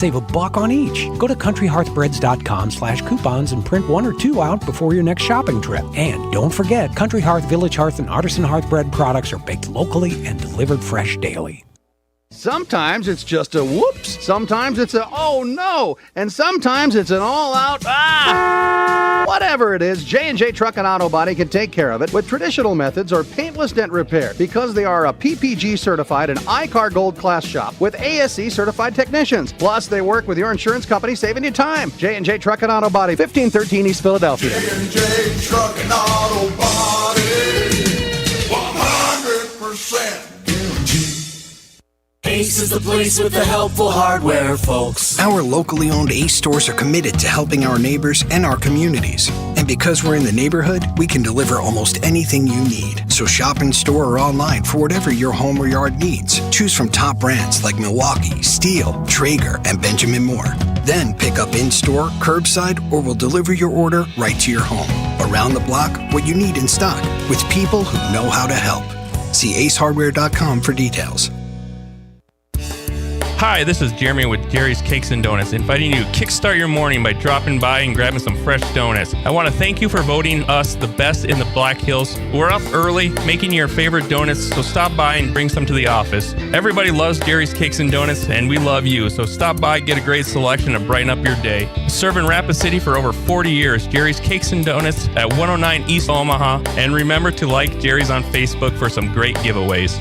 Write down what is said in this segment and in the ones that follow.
Save $1 on each. Go to countryhearthbreads.com/coupons and print 1 or 2 out before your next shopping trip. And don't forget, Country Hearth, Village Hearth, and Artisan Hearth Bread products are baked locally and delivered fresh daily. Sometimes it's just a whoops, sometimes it's a oh no, and sometimes it's an all-out ah! Whatever it is, J&J Truck and Auto Body can take care of it with traditional methods or paintless dent repair because they are a PPG certified and ICAR Gold class shop with ASE certified technicians. Plus, they work with your insurance company, saving you time. J&J Truck and Auto Body, 1513 East Philadelphia. J&J Truck and Auto Body, 100% guaranteed. Ace is the place with the helpful hardware, folks. Our locally owned Ace stores are committed to helping our neighbors and our communities. And because we're in the neighborhood, we can deliver almost anything you need. So shop in store or online for whatever your home or yard needs. Choose from top brands like Milwaukee, Stihl, Traeger, and Benjamin Moore. Then pick up in-store, curbside, or we'll deliver your order right to your home. Around the block, what you need in stock, with people who know how to help. See acehardware.com for details. Hi, this is Jeremy with Jerry's Cakes and Donuts, inviting you to kickstart your morning by dropping by and grabbing some fresh donuts. I want to thank you for voting us the best in the Black Hills. We're up early making your favorite donuts, so stop by and bring some to the office. Everybody loves Jerry's Cakes and Donuts, and we love you, so stop by, get a great selection, and brighten up your day. Serving Rapid City for over 40 years, Jerry's Cakes and Donuts at 109 East Omaha, and remember to like Jerry's on Facebook for some great giveaways.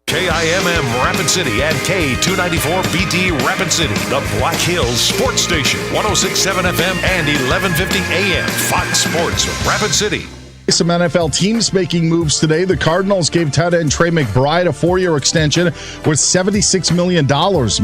KIMM Rapid City and K294BT Rapid City, the Black Hills Sports Station, 106.7 FM and 1150 AM, Fox Sports Rapid City. Some NFL teams making moves today. The Cardinals gave tight end Trey McBride a 4-year extension worth $76 million.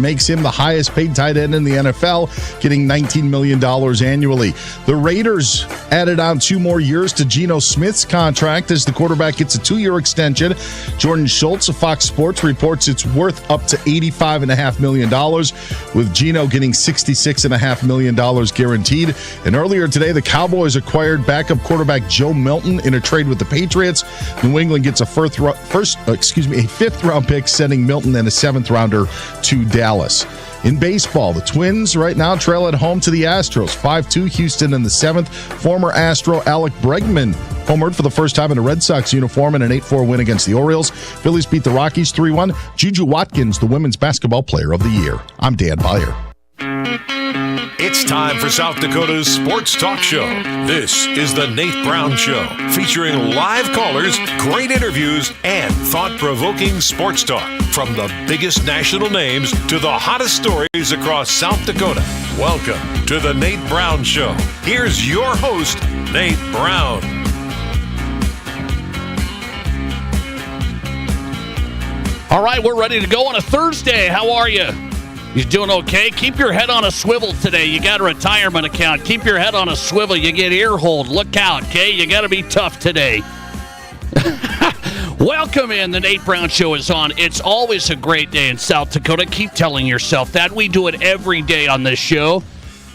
Makes him the highest paid tight end in the NFL, getting $19 million annually. The Raiders added on 2 more years to Geno Smith's contract as the quarterback gets a 2-year extension. Jordan Schultz of Fox Sports reports it's worth up to $85.5 million, with Geno getting $66.5 million guaranteed. And earlier today, the Cowboys acquired backup quarterback Joe Milton in a trade with the Patriots. New England gets a fifth round pick, sending Milton and a 7th rounder to Dallas. In baseball, the Twins right now trail at home to the Astros, 5-2. Houston in the 7th. Former Astro Alec Bregman homered for the first time in a Red Sox uniform in an 8-4 win against the Orioles. Phillies beat the Rockies 3-1. Juju Watkins, the Women's Basketball Player of the Year. I'm Dan Beyer. It's time for South Dakota's Sports Talk Show. This is the Nate Brown Show, featuring live callers, great interviews, and thought-provoking sports talk. From the biggest national names to the hottest stories across South Dakota. Welcome to the Nate Brown Show. Here's your host, Nate Brown. All right, we're ready to go on a Thursday. How are you? You doing okay? Keep your head on a swivel today. You got a retirement account. Keep your head on a swivel. You get ear hold. Look out, okay? You got to be tough today. Welcome in. The Nate Brown Show is on. It's always a great day in South Dakota. Keep telling yourself that. We do it every day on this show.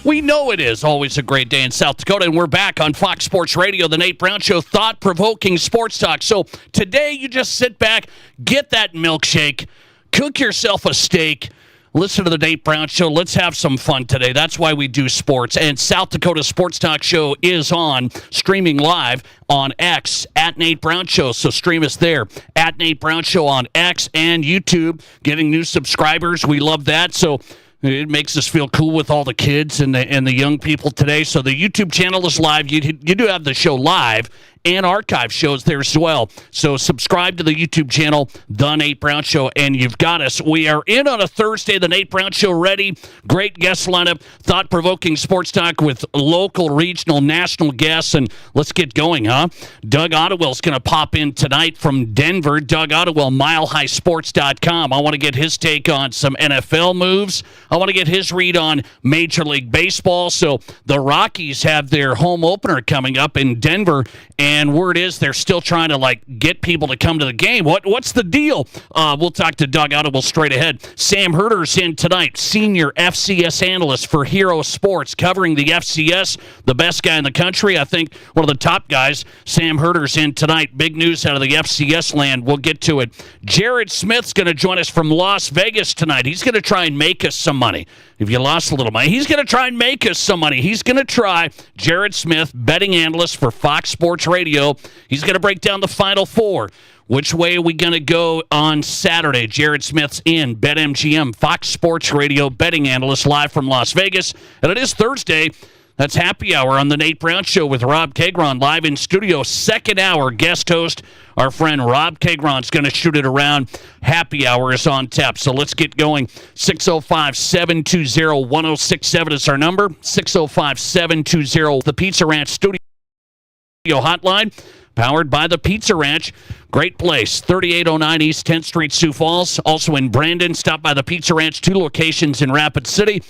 We know it is always a great day in South Dakota, and we're back on Fox Sports Radio, the Nate Brown Show, thought-provoking sports talk. So today you just sit back, get that milkshake, cook yourself a steak, listen to the Nate Brown Show. Let's have some fun today. That's why we do sports. And South Dakota Sports Talk Show is on, streaming live on X at Nate Brown Show. So stream us there at Nate Brown Show on X and YouTube. Getting new subscribers. We love that. So it makes us feel cool with all the kids and the young people today. So the YouTube channel is live. You do have the show live and archive shows there as well. So subscribe to the YouTube channel, The Nate Brown Show, and you've got us. We are in on a Thursday, The Nate Brown Show ready. Great guest lineup, thought-provoking sports talk with local, regional, national guests, and let's get going, huh? Doug Ottewell's going to pop in tonight from Denver. Doug Ottewell, milehighsports.com. I want to get his take on some NFL moves. I want to get his read on Major League Baseball. So the Rockies have their home opener coming up in Denver, and And word is they're still trying to get people to come to the game. What's the deal? We'll talk to Doug Audible straight ahead. Sam Herder's in tonight, senior FCS analyst for Hero Sports, covering the FCS, the best guy in the country. I think one of the top guys. Sam Herder's in tonight. Big news out of the FCS land. We'll get to it. Jared Smith's going to join us from Las Vegas tonight. He's going to try and make us some money. If you lost a little money, he's going to try and make us some money. He's going to try. Jared Smith, betting analyst for Fox Sports Radio. He's going to break down the Final Four. Which way are we going to go on Saturday? Jared Smith's in. BetMGM, Fox Sports Radio betting analyst, live from Las Vegas. And it is Thursday. That's Happy Hour on the Nate Brown Show with Rob Kagron live in studio. Second hour guest host, our friend Rob Kagron's going to shoot it around. Happy Hour is on tap. So let's get going. 605-720-1067 is our number. 605-720, the Pizza Ranch studio hotline. Powered by the Pizza Ranch. Great place. 3809 East 10th Street, Sioux Falls. Also in Brandon. Stop by the Pizza Ranch. 2 locations in Rapid City.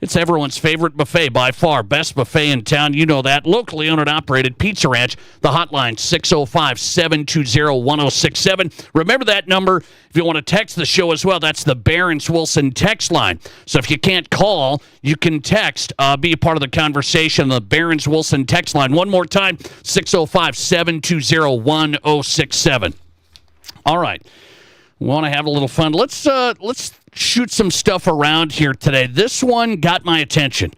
It's everyone's favorite buffet by far. Best buffet in town. You know that. Locally owned and operated Pizza Ranch. The hotline, 605-720-1067. Remember that number if you want to text the show as well. That's the Barron's Wilson text line. So if you can't call, you can text. Be a part of the conversation. The Barron's Wilson text line. One more time, 605-720-1067. All right. We want to have a little fun. Let's shoot some stuff around here today. This one got my attention.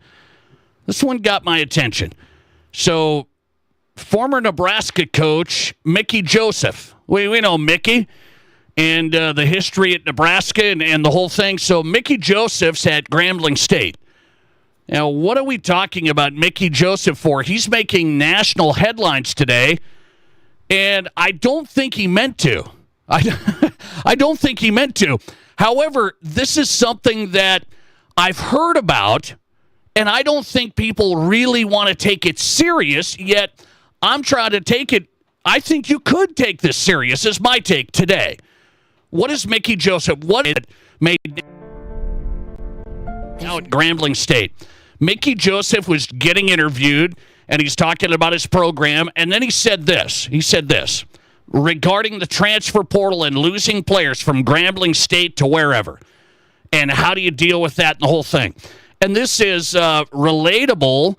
So, former Nebraska coach Mickey Joseph. We know Mickey and the history at Nebraska and the whole thing. So, Mickey Joseph's at Grambling State. Now, what are we talking about Mickey Joseph for? He's making national headlines today, and I don't think he meant to. I don't think he meant to. However, this is something that I've heard about, and I don't think people really want to take it serious, yet I'm trying to take it. I think you could take this serious, is my take today. What is Mickey Joseph? What it made now at Grambling State? Mickey Joseph was getting interviewed, and he's talking about his program, and then he said this. Regarding the transfer portal and losing players from Grambling State to wherever. And how do you deal with that and the whole thing? And this is relatable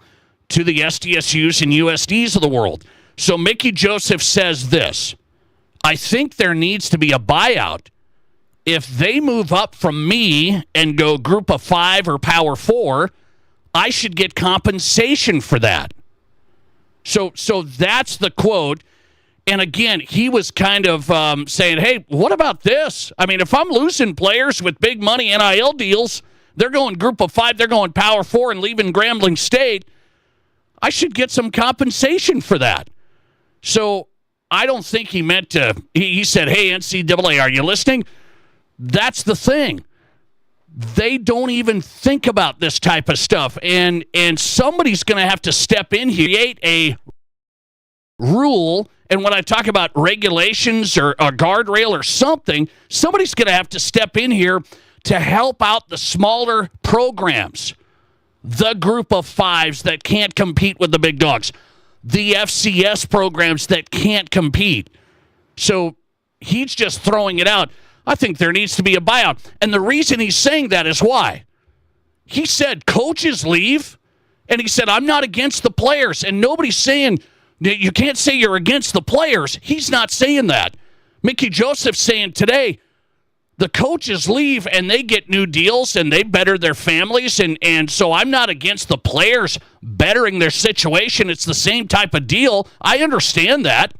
to the SDSUs and USDs of the world. So Mickey Joseph says this: I think there needs to be a buyout. If they move up from me and go group of 5 or power 4, I should get compensation for that. So that's the quote. And again, he was kind of saying, hey, what about this? I mean, if I'm losing players with big money NIL deals, they're going group of 5, they're going power 4 and leaving Grambling State, I should get some compensation for that. So I don't think he meant to. He said, hey, NCAA, are you listening? That's the thing. They don't even think about this type of stuff. And somebody's going to have to step in here, create a rule. And when I talk about regulations or a guardrail or something, somebody's going to have to step in here to help out the smaller programs, the group of 5s that can't compete with the big dogs, the FCS programs that can't compete. So he's just throwing it out. I think there needs to be a buyout. And the reason he's saying that is why? He said coaches leave, and he said, I'm not against the players. And nobody's saying you can't say you're against the players. He's not saying that. Mickey Joseph's saying today the coaches leave and they get new deals and they better their families. And so I'm not against the players bettering their situation. It's the same type of deal. I understand that.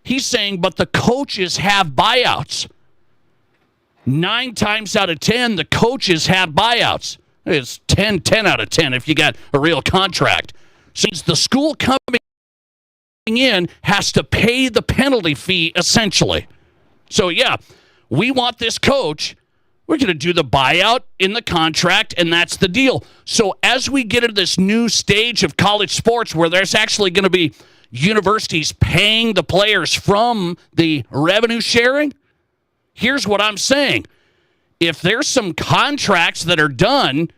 He's saying, but the coaches have buyouts. 9 times out of 10, the coaches have buyouts. It's 10 out of 10 if you got a real contract. Since the school coming in has to pay the penalty fee, essentially. So, yeah, we want this coach. We're going to do the buyout in the contract, and that's the deal. So as we get into this new stage of college sports where there's actually going to be universities paying the players from the revenue sharing, here's what I'm saying. If there's some contracts that are done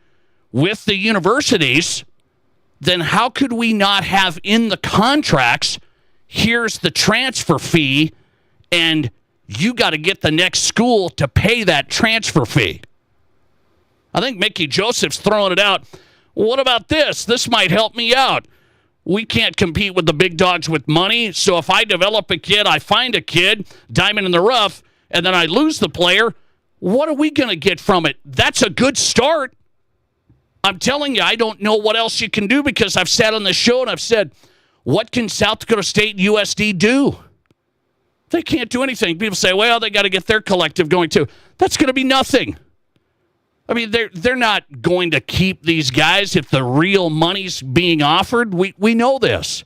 with the universities, then how could we not have in the contracts here's the transfer fee, and you got to get the next school to pay that transfer fee. I think Mickey Joseph's throwing it out. What about this? This might help me out. We can't compete with the big dogs with money, so if I develop a kid, I find a kid, diamond in the rough, and then I lose the player, what are we going to get from it? That's a good start. I'm telling you, I don't know what else you can do because I've sat on the show and I've said, what can South Dakota State and USD do? They can't do anything. People say, well, they got to get their collective going too. That's going to be nothing. I mean, they're not going to keep these guys if the real money's being offered. We know this.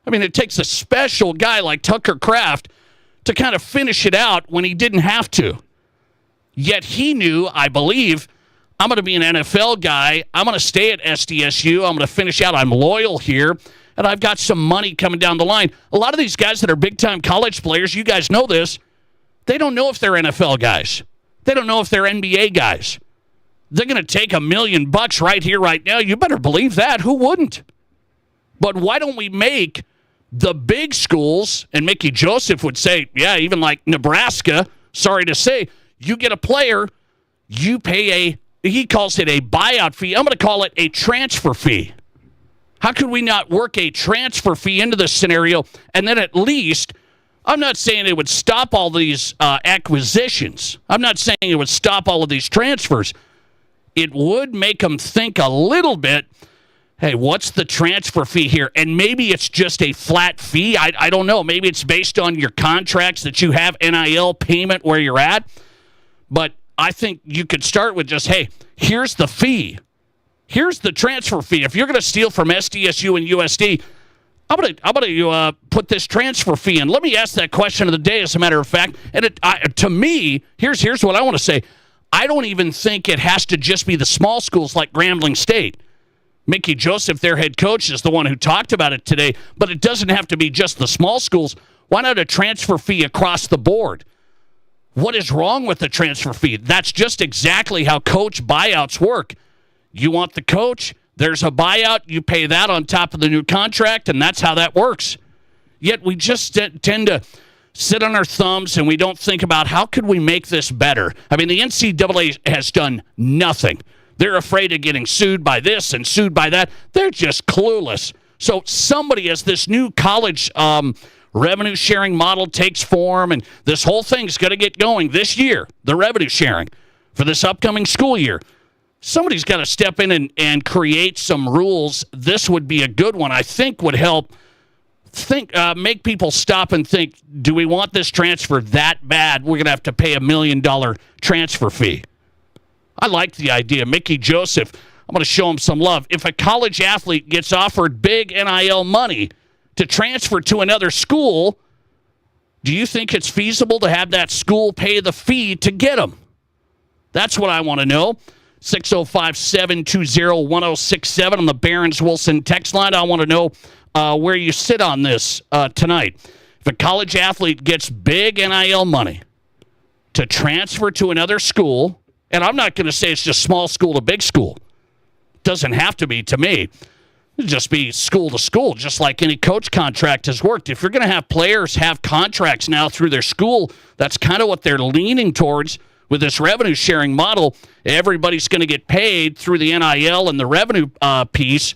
I mean, it takes a special guy like Tucker Kraft to kind of finish it out when he didn't have to. Yet he knew, I believe, I'm going to be an NFL guy. I'm going to stay at SDSU. I'm going to finish out. I'm loyal here. And I've got some money coming down the line. A lot of these guys that are big-time college players, you guys know this, they don't know if they're NFL guys. They don't know if they're NBA guys. They're going to take $1 million right here, right now. You better believe that. Who wouldn't? But why don't we make the big schools, and Mickey Joseph would say, yeah, even like Nebraska, sorry to say, you get a player, you pay he calls it a buyout fee. I'm going to call it a transfer fee. How could we not work a transfer fee into this scenario? And then at least, I'm not saying it would stop all these acquisitions. I'm not saying it would stop all of these transfers. It would make them think a little bit, hey, what's the transfer fee here? And maybe it's just a flat fee. I don't know. Maybe it's based on your contracts that you have NIL payment where you're at. But I think you could start with just, hey, here's the fee. Here's the transfer fee. If you're going to steal from SDSU and USD, I'm going to put this transfer fee in. Let me ask that question of the day, as a matter of fact. And to me, here's what I want to say. I don't even think it has to just be the small schools like Grambling State. Mickey Joseph, their head coach, is the one who talked about it today. But it doesn't have to be just the small schools. Why not a transfer fee across the board? What is wrong with the transfer fee? That's just exactly how coach buyouts work. You want the coach, there's a buyout, you pay that on top of the new contract, and that's how that works. Yet we just tend to sit on our thumbs and we don't think about how could we make this better. I mean, the NCAA has done nothing. They're afraid of getting sued by this and sued by that. They're just clueless. So somebody, as this new college revenue sharing model takes form, and this whole thing's going to get going this year, the revenue sharing for this upcoming school year, somebody's got to step in and create some rules. This would be a good one. I think would help make people stop and think, do we want this transfer that bad? We're going to have to pay $1 million transfer fee. I like the idea. Mickey Joseph, I'm going to show him some love. If a college athlete gets offered big NIL money to transfer to another school, do you think it's feasible to have that school pay the fee to get them? That's what I want to know. 605-720-1067 on the Barron's Wilson text line. I want to know where you sit on this tonight. If a college athlete gets big NIL money to transfer to another school, and I'm not going to say it's just small school to big school. It doesn't have to be to me. It'd just be school to school, just like any coach contract has worked. If you're going to have players have contracts now through their school, that's kind of what they're leaning towards with this revenue sharing model. Everybody's going to get paid through the NIL and the revenue piece.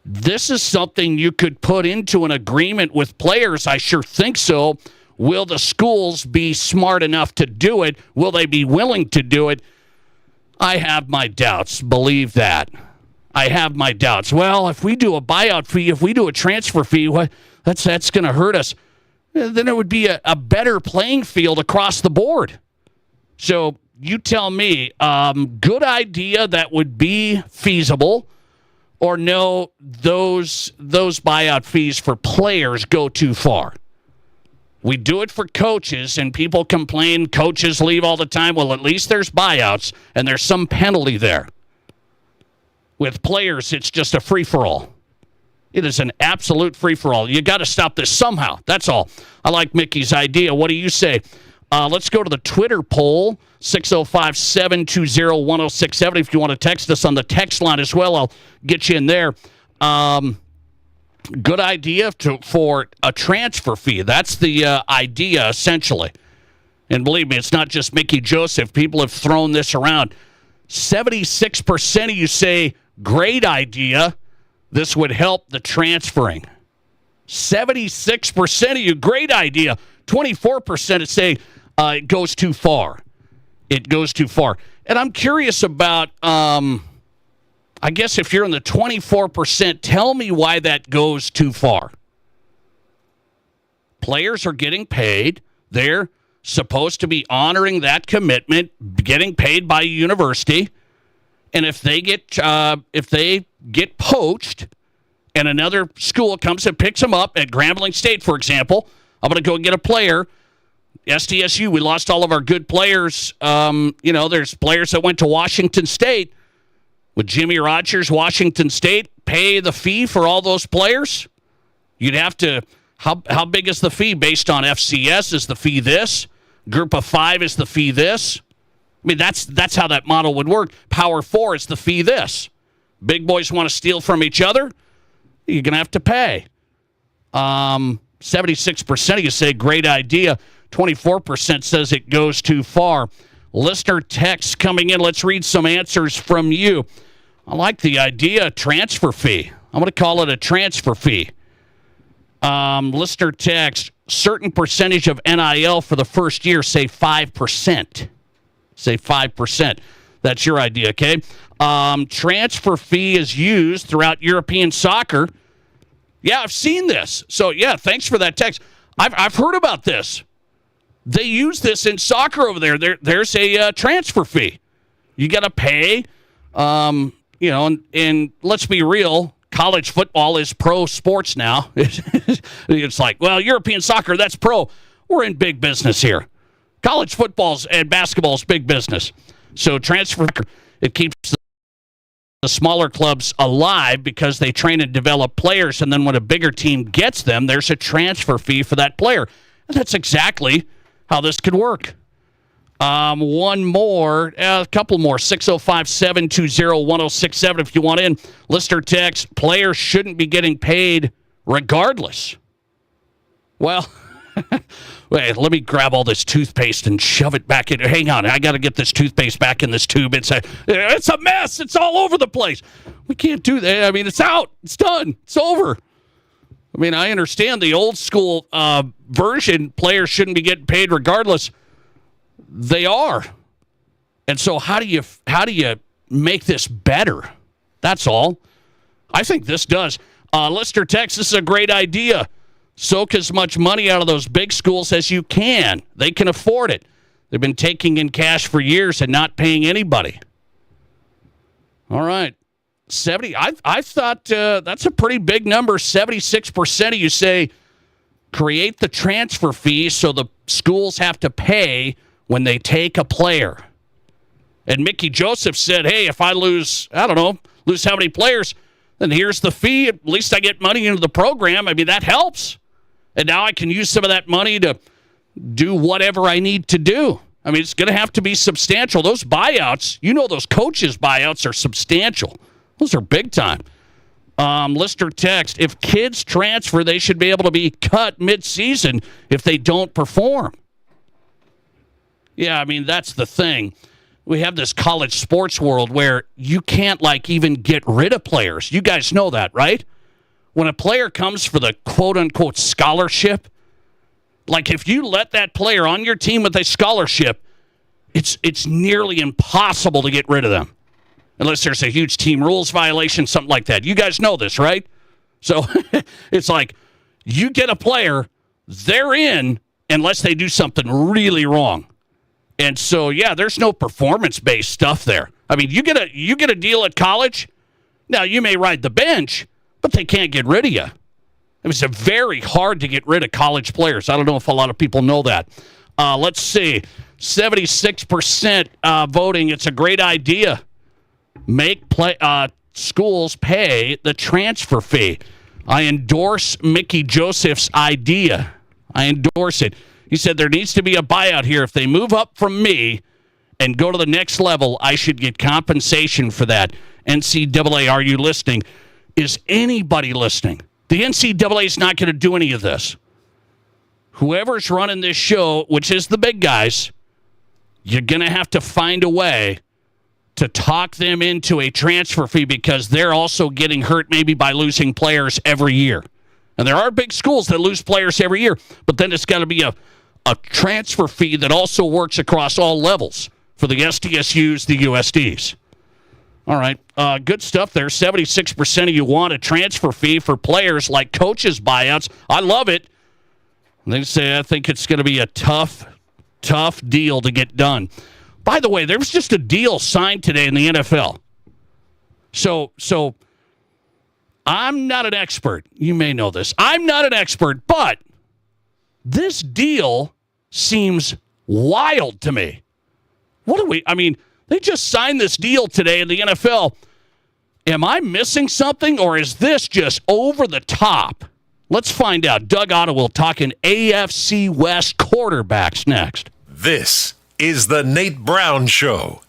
This is something you could put into an agreement with players. I sure think so. Will the schools be smart enough to do it? Will they be willing to do it? I have my doubts. Believe that. I have my doubts. Well, if we do a buyout fee, if we do a transfer fee, that's going to hurt us. Then it would be a better playing field across the board. So you tell me, good idea that would be feasible, or no, those buyout fees for players go too far. We do it for coaches, and people complain coaches leave all the time. Well, at least there's buyouts, and there's some penalty there. With players, it's just a free-for-all. It is an absolute free-for-all. You got to stop this somehow. That's all. I like Mickey's idea. What do you say? Let's go to the Twitter poll, 605-720-1067. If you want to text us on the text line as well, I'll get you in there. Good idea for a transfer fee. That's the idea, essentially. And believe me, it's not just Mickey Joseph. People have thrown this around. 76% of you say, great idea. This would help the transferring. 76% of you, great idea. 24% say it goes too far. It goes too far. And I'm curious about, I guess if you're in the 24%, tell me why that goes too far. Players are getting paid. They're supposed to be honoring that commitment, getting paid by a university. And if they get poached and another school comes and picks them up at Grambling State, for example, I'm going to go and get a player. SDSU, we lost all of our good players. There's players that went to Washington State. Would Jimmy Rogers, Washington State, pay the fee for all those players? You'd have to, how big is the fee based on FCS? Is the fee this? Group of 5 is the fee this? I mean, that's how that model would work. Power 4 is the fee this. Big boys want to steal from each other? You're going to have to pay. 76% of you say great idea. 24% says it goes too far. Listener text coming in. Let's read some answers from you. I like the idea, transfer fee. I'm going to call it a transfer fee. Listener text, certain percentage of NIL for the first year, say 5%. Say 5%. That's your idea, okay? Transfer fee is used throughout European soccer. Yeah, I've seen this. So, yeah, thanks for that text. I've heard about this. They use this in soccer over there. There's a transfer fee. You got to pay, and let's be real, college football is pro sports now. It's like, well, European soccer, that's pro. We're in big business here. College football's and basketball's big business. So transfer, it keeps the smaller clubs alive because they train and develop players, and then when a bigger team gets them, there's a transfer fee for that player. And that's exactly how this could work. One more, a couple more. 605-720-1067 if you want in. Listener text, players shouldn't be getting paid regardless. Well, wait, let me grab all this toothpaste and shove it back in. Hang on, I got to get this toothpaste back in this tube. It's a mess. It's all over the place. We can't do that. I mean, it's out. It's done. It's over. I mean, I understand the old school version, players shouldn't be getting paid regardless. They are. And so how do you make this better? That's all. I think this does. Listener text, this is a great idea. Soak as much money out of those big schools as you can. They can afford it. They've been taking in cash for years and not paying anybody. All right. 70. I thought that's a pretty big number. 76% of you say create the transfer fee so the schools have to pay when they take a player. And Mickey Joseph said, hey, if I lose how many players, then here's the fee. At least I get money into the program. I mean, that helps. And now I can use some of that money to do whatever I need to do. I mean, it's going to have to be substantial. Those buyouts, those coaches' buyouts are substantial. Those are big time. Listener text, if kids transfer, they should be able to be cut mid-season if they don't perform. Yeah, I mean, that's the thing. We have this college sports world where you can't, even get rid of players. You guys know that, right? When a player comes for the quote-unquote scholarship, if you let that player on your team with a scholarship, it's nearly impossible to get rid of them. Unless there's a huge team rules violation, something like that. You guys know this, right? So it's like you get a player, they're in unless they do something really wrong. And so, yeah, there's no performance-based stuff there. I mean, you get a deal at college, now you may ride the bench, but they can't get rid of you. It's very hard to get rid of college players. I don't know if a lot of people know that. Let's see. 76% voting. It's a great idea. Make schools pay the transfer fee. I endorse Mickey Joseph's idea. I endorse it. He said there needs to be a buyout here. If they move up from me and go to the next level, I should get compensation for that. NCAA, are you listening? Is anybody listening? The NCAA is not going to do any of this. Whoever's running this show, which is the big guys, you're going to have to find a way to talk them into a transfer fee because they're also getting hurt maybe by losing players every year. And there are big schools that lose players every year, but then it's got to be a transfer fee that also works across all levels for the SDSUs, the USDs. All right, good stuff there. 76% of you want a transfer fee for players like coaches' buyouts. I love it. They say I think it's going to be a tough deal to get done. By the way, there was just a deal signed today in the NFL. So I'm not an expert. You may know this. I'm not an expert, but this deal seems wild to me. They just signed this deal today in the NFL. Am I missing something, or is this just over the top? Let's find out. Doug Ottewill talking AFC West quarterbacks next. This is the Nate Brown Show.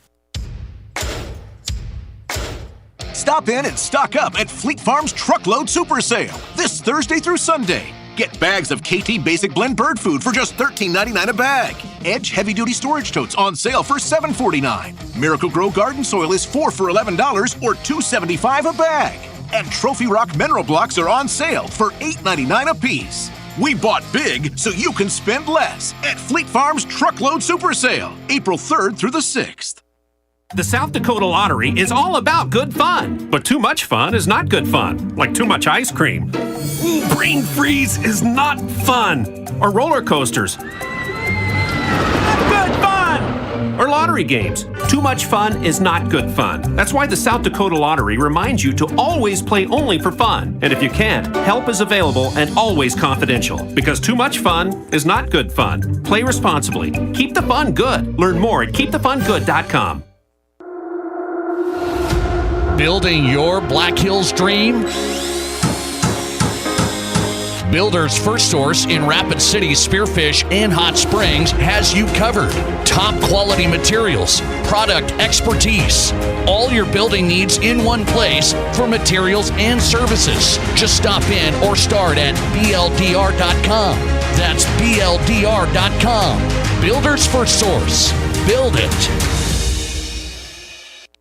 Stop in and stock up at Fleet Farm's Truckload Super Sale this Thursday through Sunday. Get bags of KT Basic Blend bird food for just $13.99 a bag. Edge heavy-duty storage totes on sale for $7.49. Miracle Grow garden soil is 4 for $11 or $2.75 a bag. And Trophy Rock mineral blocks are on sale for $8.99 a piece. We bought big so you can spend less at Fleet Farm's Truckload Super Sale, April 3rd through the 6th. The South Dakota Lottery is all about good fun, but too much fun is not good fun, like too much ice cream. Brain freeze is not fun, or roller coasters. Good fun! Or lottery games. Too much fun is not good fun. That's why the South Dakota Lottery reminds you to always play only for fun. And if you can't, help is available and always confidential. Because too much fun is not good fun. Play responsibly. Keep the fun good. Learn more at keepthefungood.com. Building your Black Hills dream? Builder's First Source in Rapid City, Spearfish, and Hot Springs has you covered. Top quality materials, product expertise, all your building needs in one place for materials and services. Just stop in or start at BLDR.com. That's BLDR.com. Builder's First Source. Build it.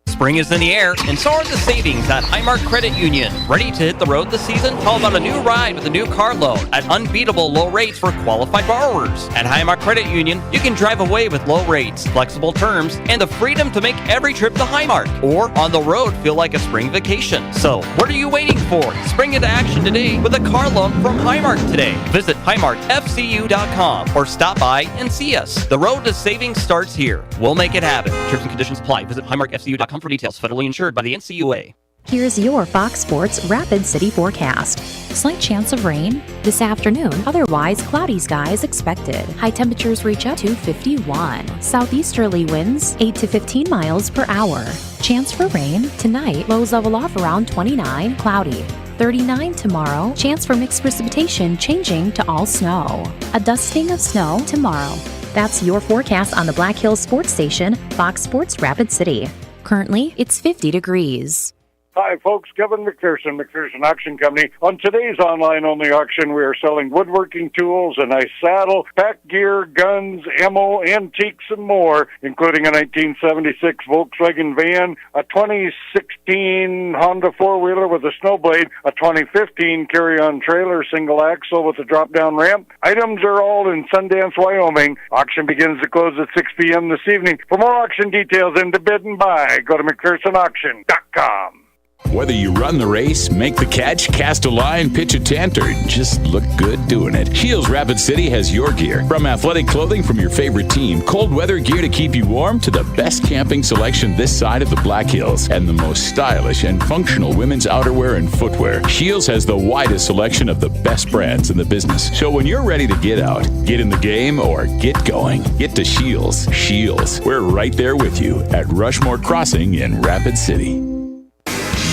Spring is in the air, and so are the savings at Highmark Credit Union. Ready to hit the road this season? How about a new ride with a new car loan at unbeatable low rates for qualified borrowers? At Highmark Credit Union, you can drive away with low rates, flexible terms, and the freedom to make every trip to Highmark or on the road feel like a spring vacation. So, what are you waiting for? Spring into action today with a car loan from Highmark today. Visit highmarkfcu.com or stop by and see us. The road to savings starts here. We'll make it happen. Terms and conditions apply. Visit highmarkfcu.com for details. Federally insured by the NCUA. Here's your Fox Sports Rapid City forecast. Slight chance of rain this afternoon, otherwise cloudy skies expected. High temperatures reach up to 51. Southeasterly winds 8 to 15 miles per hour. Chance for rain tonight, lows level off around 29, cloudy. 39 tomorrow, chance for mixed precipitation changing to all snow. A dusting of snow tomorrow. That's your forecast on the Black Hills Sports Station, Fox Sports Rapid City. Currently, it's 50 degrees. Hi, folks. Kevin McPherson, McPherson Auction Company. On today's online-only auction, we are selling woodworking tools, a nice saddle, pack gear, guns, ammo, antiques, and more, including a 1976 Volkswagen van, a 2016 Honda four-wheeler with a snowblade, a 2015 carry-on trailer single axle with a drop-down ramp. Items are all in Sundance, Wyoming. Auction begins to close at 6 p.m. this evening. For more auction details and to bid and buy, go to McPhersonAuction.com. Whether you run the race, make the catch, cast a line, pitch a tent, or just look good doing it, Shields Rapid City has your gear. From athletic clothing from your favorite team, cold weather gear to keep you warm, to the best camping selection this side of the Black Hills, and the most stylish and functional women's outerwear and footwear, Shields has the widest selection of the best brands in the business. So when you're ready to get out, get in the game, or get going, get to Shields. Shields, we're right there with you at Rushmore Crossing in Rapid City.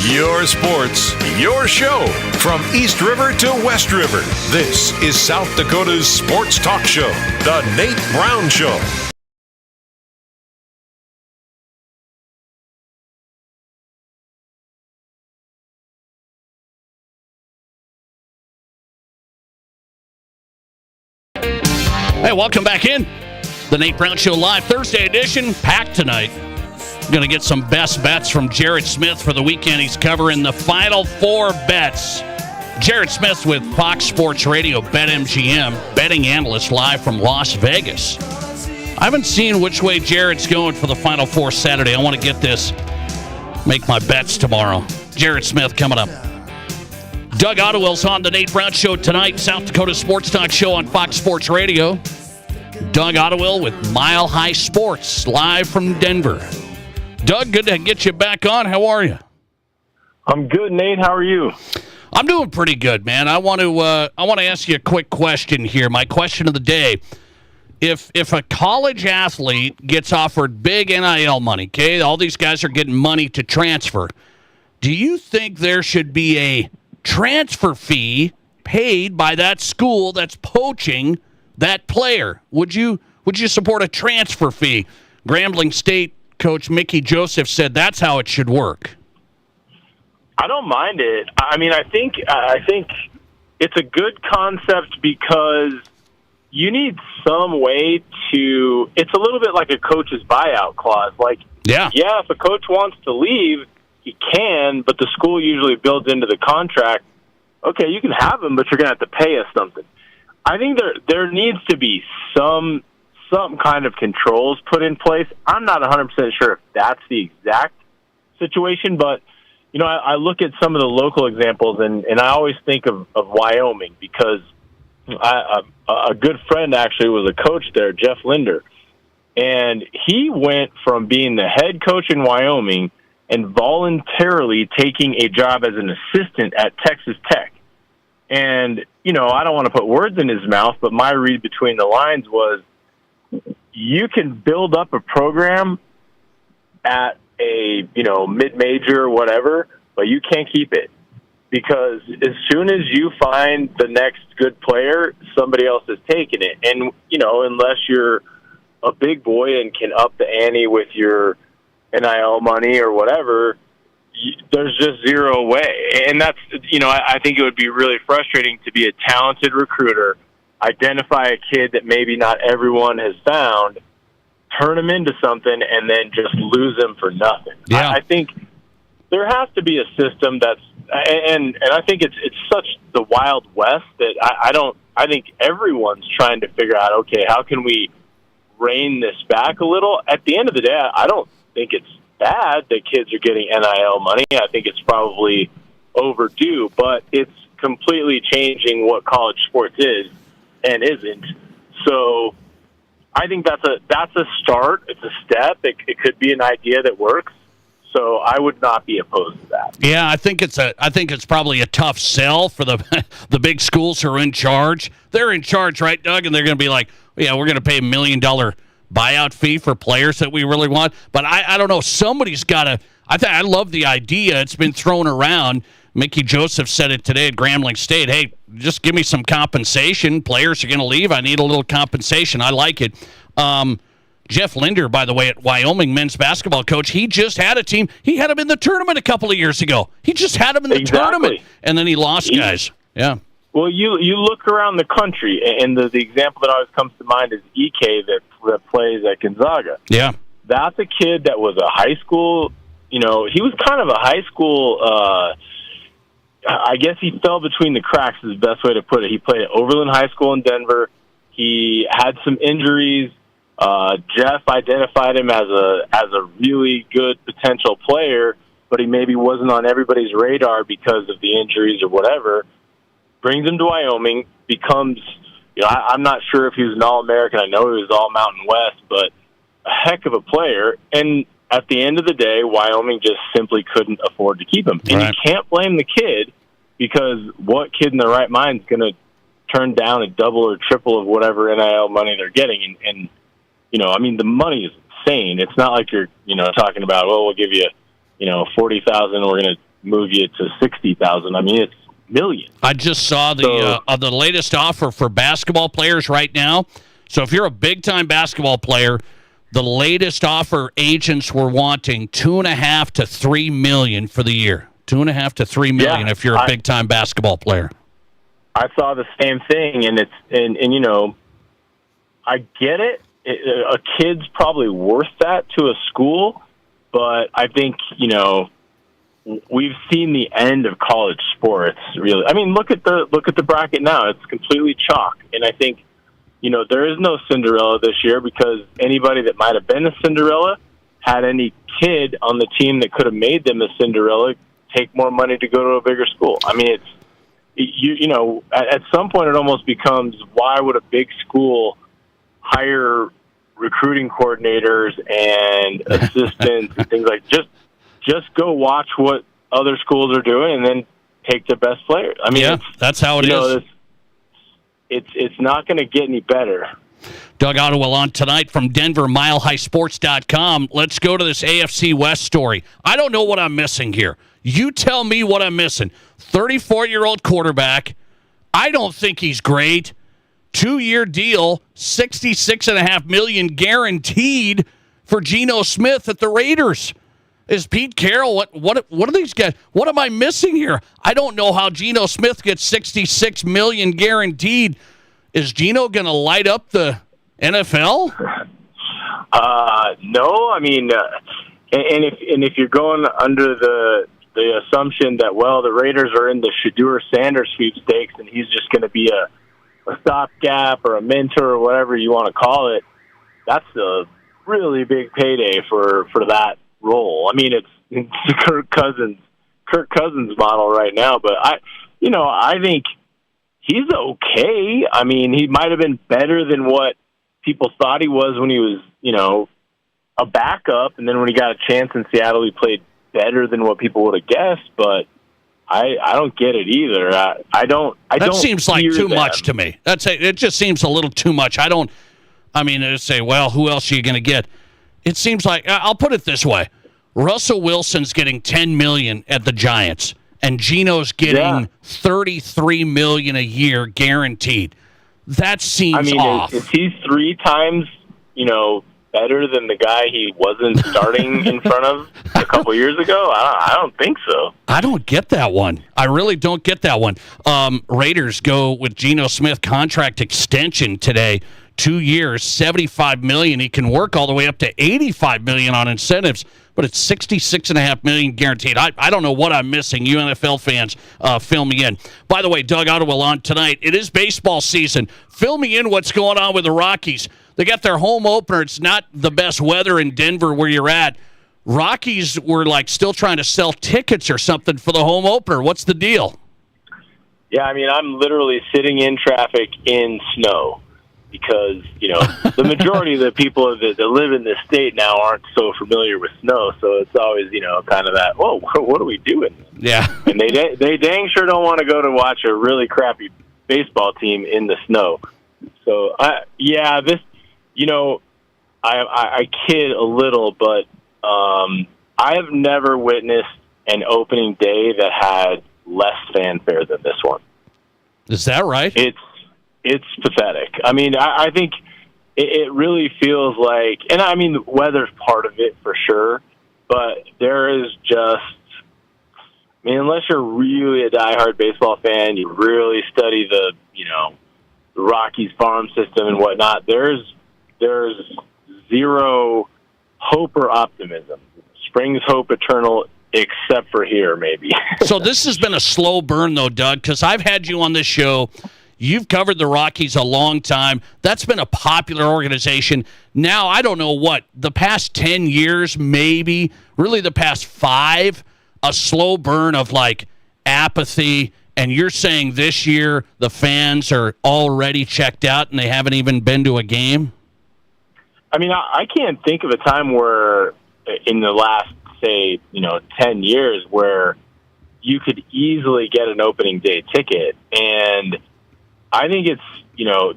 Your sports, your show. From East River to West River, this is South Dakota's sports talk show, The Nate Brown Show. Hey, welcome back in. The Nate Brown Show live Thursday edition, packed tonight. Going to get some best bets from Jared Smith for the weekend. He's covering the Final Four bets. Jared Smith with Fox Sports Radio, BetMGM, betting analyst live from Las Vegas. I haven't seen which way Jared's going for the Final Four Saturday. I want to get this, make my bets tomorrow. Jared Smith coming up. Doug Ottewell's on the Nate Brown Show tonight, South Dakota Sports Talk Show on Fox Sports Radio. Doug Ottewell with Mile High Sports, live from Denver. Doug, good to get you back on. How are you? I'm good, Nate. How are you? I'm doing pretty good, man. I want to ask you a quick question here. My question of the day: If a college athlete gets offered big NIL money, okay, all these guys are getting money to transfer. Do you think there should be a transfer fee paid by that school that's poaching that player? Would you support a transfer fee? Grambling State coach Mickey Joseph said that's how it should work. I don't mind it. I mean, I think it's a good concept because you need some way to. It's a little bit like a coach's buyout clause. Like, yeah, if a coach wants to leave, he can, but the school usually builds into the contract, okay, you can have him, but you're going to have to pay us something. I think there needs to be some kind of controls put in place. I'm not 100% sure if that's the exact situation, but you know, I look at some of the local examples, and I always think of Wyoming because a good friend actually was a coach there, Jeff Linder, and he went from being the head coach in Wyoming and voluntarily taking a job as an assistant at Texas Tech. And, you know, I don't want to put words in his mouth, but my read between the lines was you can build up a program at a, you know, mid-major or whatever, but you can't keep it. Because as soon as you find the next good player, somebody else is taking it. And, you know, unless you're a big boy and can up the ante with your NIL money or whatever, there's just zero way. And that's, you know, I think it would be really frustrating to be a talented recruiter, identify a kid that maybe not everyone has found, turn him into something, and then just lose him for nothing. Yeah. I think there has to be a system that's, and I think it's such the Wild West that I think everyone's trying to figure out, okay, how can we rein this back a little? At the end of the day, I don't think it's bad that kids are getting NIL money. I think it's probably overdue, but it's completely changing what college sports is and isn't. So I think that's a start. It's a step. It could be an idea that works. So I would not be opposed to that. Yeah, I think it's probably a tough sell for the big schools who are in charge. They're in charge, right, Doug? And they're going to be like, yeah, we're going to pay $1 million buyout fee for players that we really want. But I don't know. Somebody's got to. I love the idea. It's been thrown around. Mickey Joseph said it today at Grambling State. Hey, just give me some compensation. Players are going to leave. I need a little compensation. I like it. Jeff Linder, by the way, at Wyoming men's basketball coach, he just had a team. He had them in the tournament a couple of years ago. He just had them in the tournament, and then he lost guys. Yeah. Well, you look around the country, and the example that always comes to mind is EK that plays at Gonzaga. Yeah. That's a kid that was a high school, you know, he was kind of a high school, I guess he fell between the cracks is the best way to put it. He played at Overland High School in Denver. He had some injuries. Jeff identified him as a really good potential player, but he maybe wasn't on everybody's radar because of the injuries or whatever. Brings him to Wyoming, becomes, you know, I'm not sure if he was an All-American. I know he was All-Mountain West, but a heck of a player. And at the end of the day, Wyoming just simply couldn't afford to keep him. And you can't blame the kid because what kid in their right mind is going to turn down a double or triple of whatever NIL money they're getting? And you know, I mean, the money is insane. It's not like you're, you know, talking about, well, we'll give you, you know, $40,000, we're going to move you to $60,000. I mean, it's millions. I just saw the latest offer for basketball players right now. So if you're a big-time basketball player, the latest offer agents were wanting $2.5 to $3 million for the year. $2.5 to $3 million if you're a big-time basketball player. I saw the same thing, and you know, I get it. A kid's probably worth that to a school, but I think, we've seen the end of college sports, really. I mean, look at the bracket now. It's completely chalk. And I think, there is no Cinderella this year because anybody that might have been a Cinderella had any kid on the team that could have made them a Cinderella take more money to go to a bigger school. I mean, at some point it almost becomes, why would a big school hire recruiting coordinators and assistants and things like just go watch what other schools are doing and then take the best players. I mean, that's how it is. It's not going to get any better. Doug Ottewell on tonight from Denver, MileHighSports.com. Let's go to this AFC West story. I don't know what I'm missing here. You tell me what I'm missing. 34-year-old quarterback. I don't think he's great. 2-year deal, $66.5 million guaranteed for Geno Smith at the Raiders. Is Pete Carroll, what are these guys? What am I missing here? I don't know how Geno Smith gets $66 million guaranteed. Is Geno going to light up the NFL? No, I mean, and if you're going under the assumption that, well, the Raiders are in the Shedeur Sanders sweepstakes and he's just going to be a stopgap or a mentor or whatever you want to call it, that's a really big payday for that role. I mean, it's Kirk Cousins model right now, but I think he's okay. I mean, he might have been better than what people thought he was when he was, a backup, and then when he got a chance in Seattle, he played better than what people would have guessed, but I don't get it either. That seems like too much to me. It just seems a little too much. To say, well, who else are you going to get? It seems like, I'll put it this way. Russell Wilson's getting $10 million at the Giants, and Geno's getting $33 million a year guaranteed. That seems off. Is he 3 times, better than the guy he wasn't starting in front of a couple years ago? I don't think so. I don't get that one. I really don't get that one. Raiders go with Geno Smith contract extension today. 2 years, $75 million. He can work all the way up to $85 million on incentives, but it's $66.5 million guaranteed. I don't know what I'm missing. You NFL fans, fill me in. By the way, Doug Ottewell on tonight. It is baseball season. Fill me in what's going on with the Rockies. They got their home opener. It's not the best weather in Denver where you're at. Rockies were still trying to sell tickets or something for the home opener. What's the deal? Yeah, I'm literally sitting in traffic in snow. Because, the majority of the people that live in this state now aren't so familiar with snow, so it's always, kind of that, whoa, what are we doing? Yeah. And they dang sure don't want to go to watch a really crappy baseball team in the snow. So, I kid a little, but I have never witnessed an opening day that had less fanfare than this one. Is that right? It's pathetic. I think it really feels like, and the weather's part of it for sure, but there is just, unless you're really a diehard baseball fan, you really study the Rockies farm system and whatnot, there's zero hope or optimism. Spring's hope eternal, except for here, maybe. So this has been a slow burn, though, Doug, because I've had you on this show. You've covered the Rockies a long time. That's been a popular organization. Now, I don't know the past 10 years, maybe, really the past 5, a slow burn of apathy. And you're saying this year the fans are already checked out and they haven't even been to a game? I can't think of a time where in the last, say, 10 years where you could easily get an opening day ticket. And I think it's,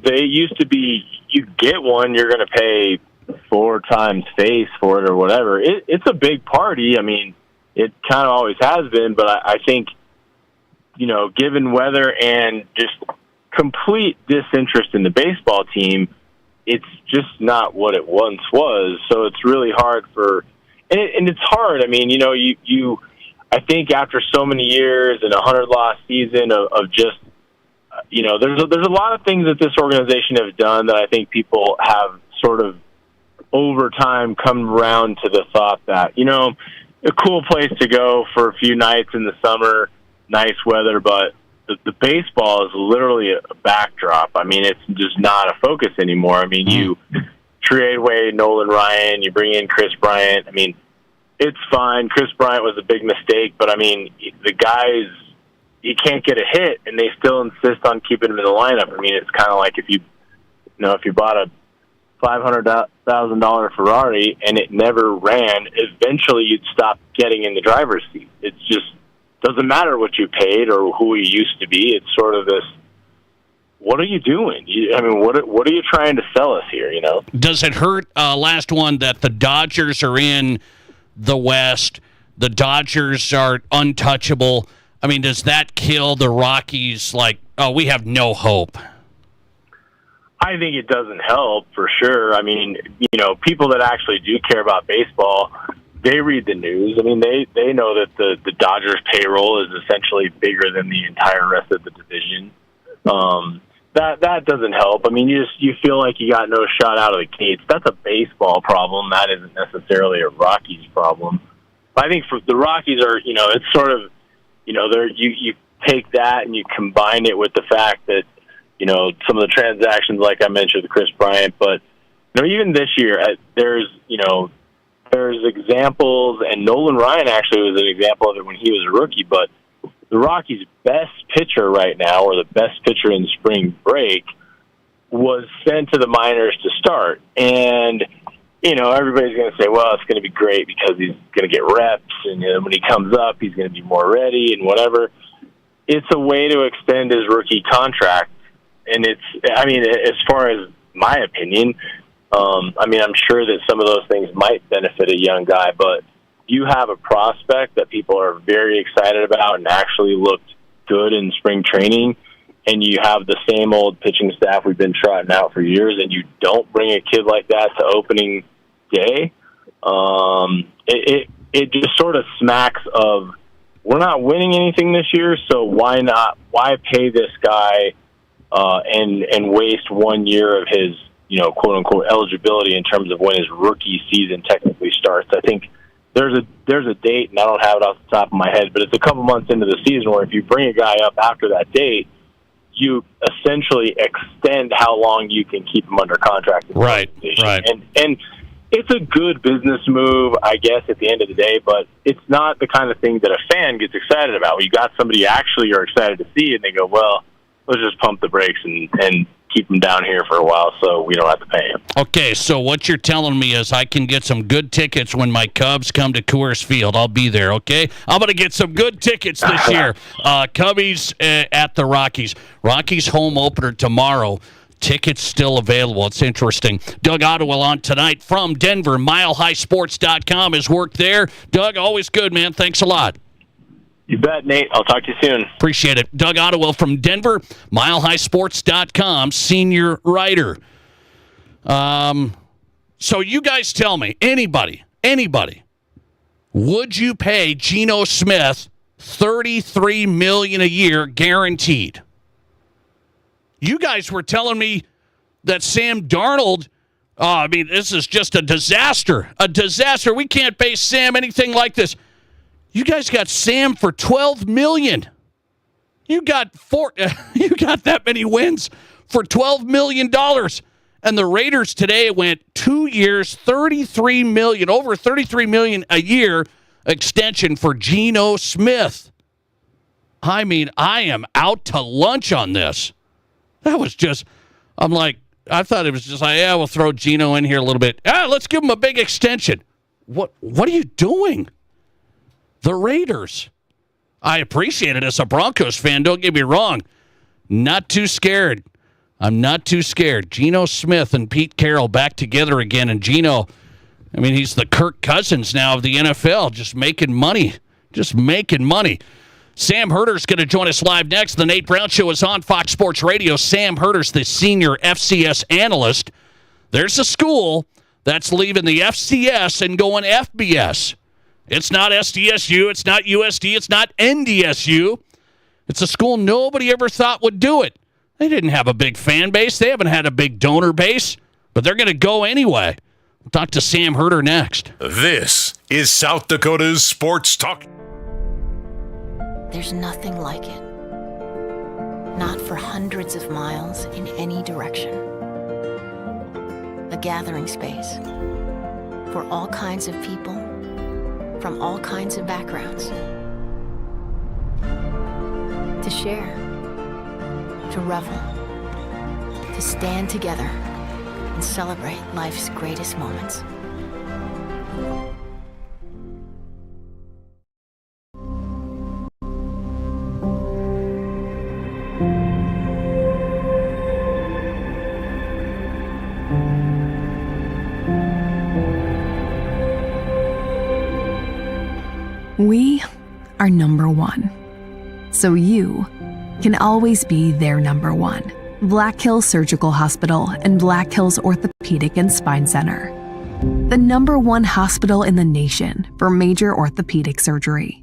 they used to be, you get one, you're going to pay 4 times face for it or whatever. It's a big party. It kind of always has been, but I think, given weather and just complete disinterest in the baseball team, it's just not what it once was. So it's really hard and it's hard. I think after so many years and a 100-loss season of just there's a lot of things that this organization has done that I think people have sort of over time come around to the thought that, a cool place to go for a few nights in the summer, nice weather, but the baseball is literally a backdrop. I mean, it's just not a focus anymore. I mean, you trade away Nolan Ryan, you bring in Chris Bryant. I mean, it's fine. Chris Bryant was a big mistake, but I mean, the guys, he can't get a hit, and they still insist on keeping him in the lineup. I mean, it's kind of like if you bought a $500,000 Ferrari and it never ran, eventually you'd stop getting in the driver's seat. It just doesn't matter what you paid or who he used to be. It's sort of this, what are you doing? What are you trying to sell us here, Does it hurt, last one, that the Dodgers are in the West? The Dodgers are untouchable. I mean, does that kill the Rockies? Like, oh, we have no hope. I think it doesn't help, for sure. I mean, people that actually do care about baseball, they read the news. I mean, they know that the Dodgers payroll is essentially bigger than the entire rest of the division. That doesn't help. I mean, you feel like you got no shot out of the gates. That's a baseball problem. That isn't necessarily a Rockies problem. I think for the Rockies are, it's sort of, you take that and you combine it with the fact that, some of the transactions, like I mentioned with Chris Bryant, but even this year, there's examples, and Nolan Ryan actually was an example of it when he was a rookie. But the Rockies' best pitcher right now, or the best pitcher in spring break, was sent to the minors to start, and everybody's going to say, well, it's going to be great because he's going to get reps, and when he comes up, he's going to be more ready and whatever. It's a way to extend his rookie contract. And as far as my opinion, I'm sure that some of those things might benefit a young guy, but you have a prospect that people are very excited about and actually looked good in spring training, and you have the same old pitching staff we've been trotting out for years, and you don't bring a kid like that to opening day, it just sort of smacks of, we're not winning anything this year, so why pay this guy and waste 1 year of his, quote unquote eligibility in terms of when his rookie season technically starts. I think there's a date, and I don't have it off the top of my head, but it's a couple months into the season where if you bring a guy up after that date, you essentially extend how long you can keep him under contract. Right. And it's a good business move, I guess, at the end of the day, but it's not the kind of thing that a fan gets excited about. You got somebody you actually are excited to see, and they go, well, let's just pump the brakes and keep him down here for a while so we don't have to pay him. Okay, so what you're telling me is I can get some good tickets when my Cubs come to Coors Field. I'll be there, okay? I'm going to get some good tickets this year. Cubbies at the Rockies. Rockies home opener tomorrow. Tickets still available. It's interesting. Doug Ottewell on tonight from Denver. MileHighSports.com has worked there. Doug, always good, man. Thanks a lot. You bet, Nate. I'll talk to you soon. Appreciate it. Doug Ottewell from Denver, MileHighSports.com, senior writer. So you guys tell me, anybody, would you pay Geno Smith $33 million a year guaranteed? You guys were telling me that Sam Darnold, this is just a disaster. A disaster. We can't pay Sam anything like this. You guys got Sam for $12 million. You got that many wins for $12 million. And the Raiders today went 2 years, $33 million, over $33 million a year extension for Geno Smith. I mean, I am out to lunch on this. That was just, I thought it was just like, we'll throw Geno in here a little bit. Let's give him a big extension. What are you doing? The Raiders. I appreciate it as a Broncos fan, don't get me wrong. Not too scared. I'm not too scared. Geno Smith and Pete Carroll back together again. And Geno, he's the Kirk Cousins now of the NFL, just making money. Sam Herder's going to join us live next. The Nate Brown Show is on Fox Sports Radio. Sam Herder's the senior FCS analyst. There's a school that's leaving the FCS and going FBS. It's not SDSU. It's not USD. It's not NDSU. It's a school nobody ever thought would do it. They didn't have a big fan base. They haven't had a big donor base, but they're going to go anyway. We'll talk to Sam Herder next. This is South Dakota's Sports Talk. There's nothing like it. Not for hundreds of miles in any direction. A gathering space for all kinds of people from all kinds of backgrounds. To share, to revel, to stand together and celebrate life's greatest moments. We are number one, so you can always be their number one. Black Hills Surgical Hospital and Black Hills Orthopedic and Spine Center. The number one hospital in the nation for major orthopedic surgery.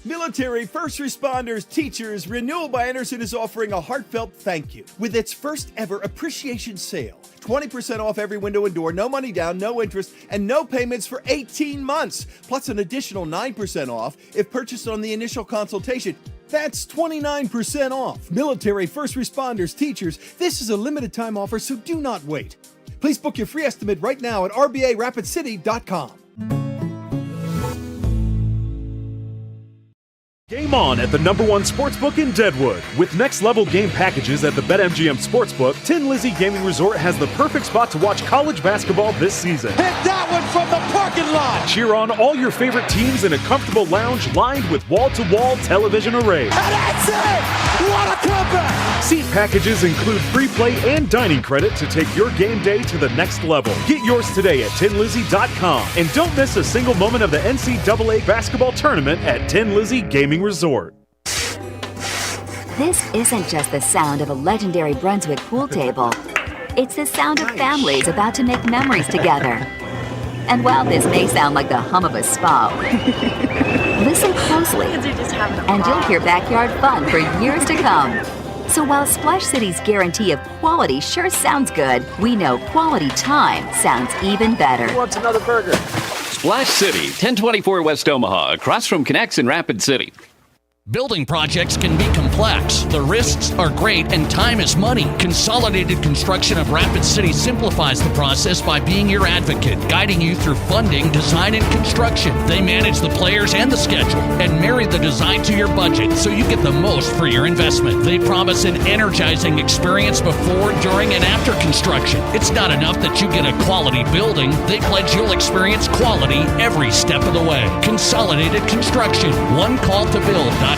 Military, first responders, teachers, Renewal by Anderson is offering a heartfelt thank you with its first ever appreciation sale. 20% off every window and door, no money down, no interest, and no payments for 18 months. Plus an additional 9% off if purchased on the initial consultation. That's 29% off. Military, first responders, teachers, this is a limited time offer, so do not wait. Please book your free estimate right now at RBARapidCity.com. Game on at the number one sportsbook in Deadwood. With next-level game packages at the BetMGM Sportsbook, Tin Lizzy Gaming Resort has the perfect spot to watch college basketball this season. Hit that one from the parking lot! Cheer on all your favorite teams in a comfortable lounge lined with wall-to-wall television arrays. And that's it! What a comeback! Seat packages include free play and dining credit to take your game day to the next level. Get yours today at tinlizzy.com. And don't miss a single moment of the NCAA basketball tournament at Tin Lizzy Gaming Resort. This isn't just the sound of a legendary Brunswick pool table. It's the sound of families about to make memories together. And while this may sound like the hum of a spa, listen closely and you'll hear backyard fun for years to come. So while Splash City's guarantee of quality sure sounds good, we know quality time sounds even better. Who wants another burger? Splash City, 1024 West Omaha, across from Connects in Rapid City. Building projects can be complex. The risks are great and time is money. Consolidated Construction of Rapid City simplifies the process by being your advocate, guiding you through funding, design, and construction. They manage the players and the schedule and marry the design to your budget so you get the most for your investment. They promise an energizing experience before, during, and after construction. It's not enough that you get a quality building. They pledge you'll experience quality every step of the way. Consolidated Construction. OneCallToBuild.com.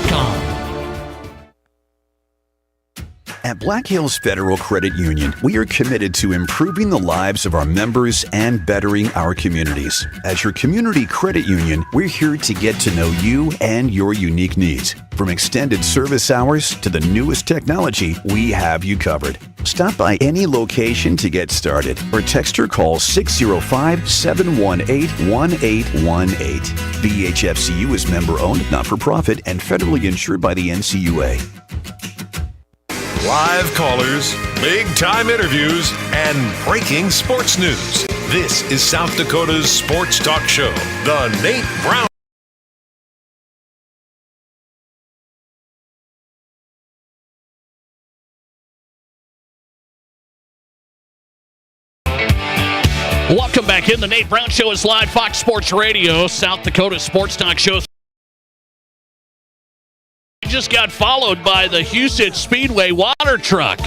At Black Hills Federal Credit Union, we are committed to improving the lives of our members and bettering our communities. As your community credit union, we're here to get to know you and your unique needs. From extended service hours to the newest technology, we have you covered. Stop by any location to get started or text or call 605-718-1818. BHFCU is member-owned, not-for-profit, and federally insured by the NCUA. Live callers, big-time interviews, and breaking sports news. This is South Dakota's Sports Talk Show, The Nate Brown. Welcome back in. The Nate Brown Show is live. Fox Sports Radio, South Dakota Sports Talk Show. Just got followed by the Houston Speedway water truck.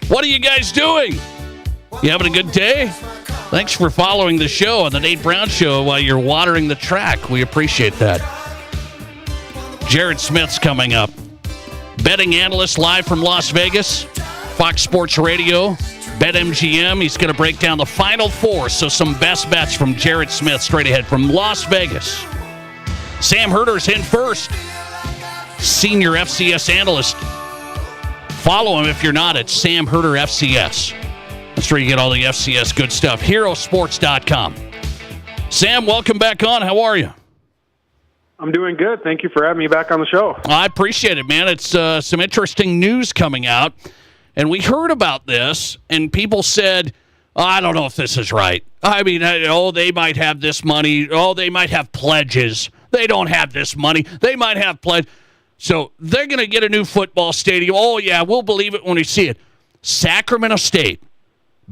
What are you guys doing? You having a good day? Thanks for following the show on the Nate Brown Show while you're watering the track. We appreciate that. Jared Smith's coming up. Betting analyst live from Las Vegas. Fox Sports Radio. BetMGM. He's going to break down the Final Four. So some best bets from Jared Smith straight ahead from Las Vegas. Sam Herder's in first. Senior FCS analyst. Follow him if you're not at Sam Herder FCS. That's where you get all the FCS good stuff. HeroSports.com. Sam, welcome back on. How are you? I'm doing good. Thank you for having me back on the show. I appreciate it, man. It's some interesting news coming out. And we heard about this, and people said, I don't know if this is right. I mean, they might have this money. Oh, they might have pledges. They don't have this money. They might have pledge. So they're going to get a new football stadium. Oh, yeah, we'll believe it when we see it. Sacramento State,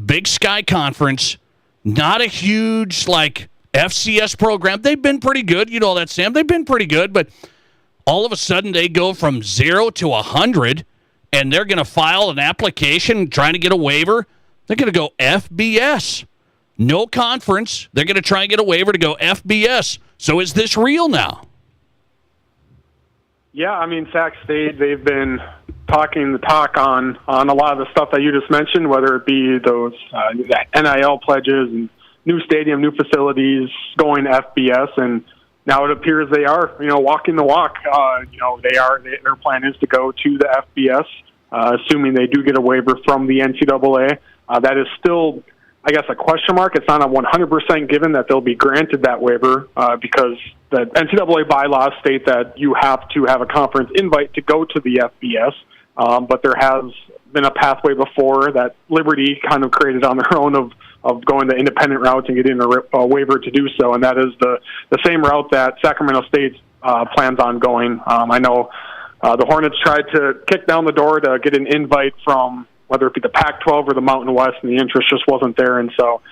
Big Sky Conference, not a huge, FCS program. They've been pretty good. You know that, Sam. They've been pretty good, but all of a sudden they go from 0 to 100, and they're going to file an application trying to get a waiver. They're going to go FBS. No conference. They're going to try and get a waiver to go FBS. So is this real now? Yeah, I mean, Sac State, they've been talking the talk on a lot of the stuff that you just mentioned, whether it be those NIL pledges and new stadium, new facilities, going to FBS, and now it appears they are, walking the walk. Their plan is to go to the FBS, assuming they do get a waiver from the NCAA. That is still, I guess, a question mark. It's not a 100% given that they'll be granted that waiver because the NCAA bylaws state that you have to have a conference invite to go to the FBS, but there has been a pathway before that Liberty kind of created on their own of going the independent route and getting a waiver to do so, and that is the same route that Sacramento State plans on going. I know the Hornets tried to kick down the door to get an invite from whether it be the Pac-12 or the Mountain West, and the interest just wasn't there. And so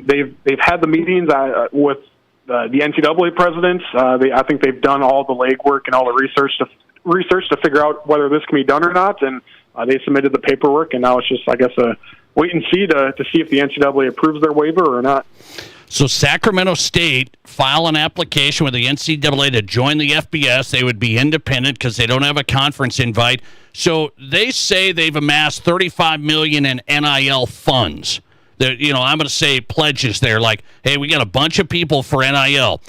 they've had the meetings with the NCAA presidents. I think they've done all the legwork and all the research to figure out whether this can be done or not, and they submitted the paperwork, and now it's just, I guess, a wait and see to see if the NCAA approves their waiver or not. So Sacramento State file an application with the NCAA to join the FBS. They would be independent because they don't have a conference invite. So they say they've amassed $35 million in NIL funds. I'm going to say pledges there, like, hey, we got a bunch of people for NIL.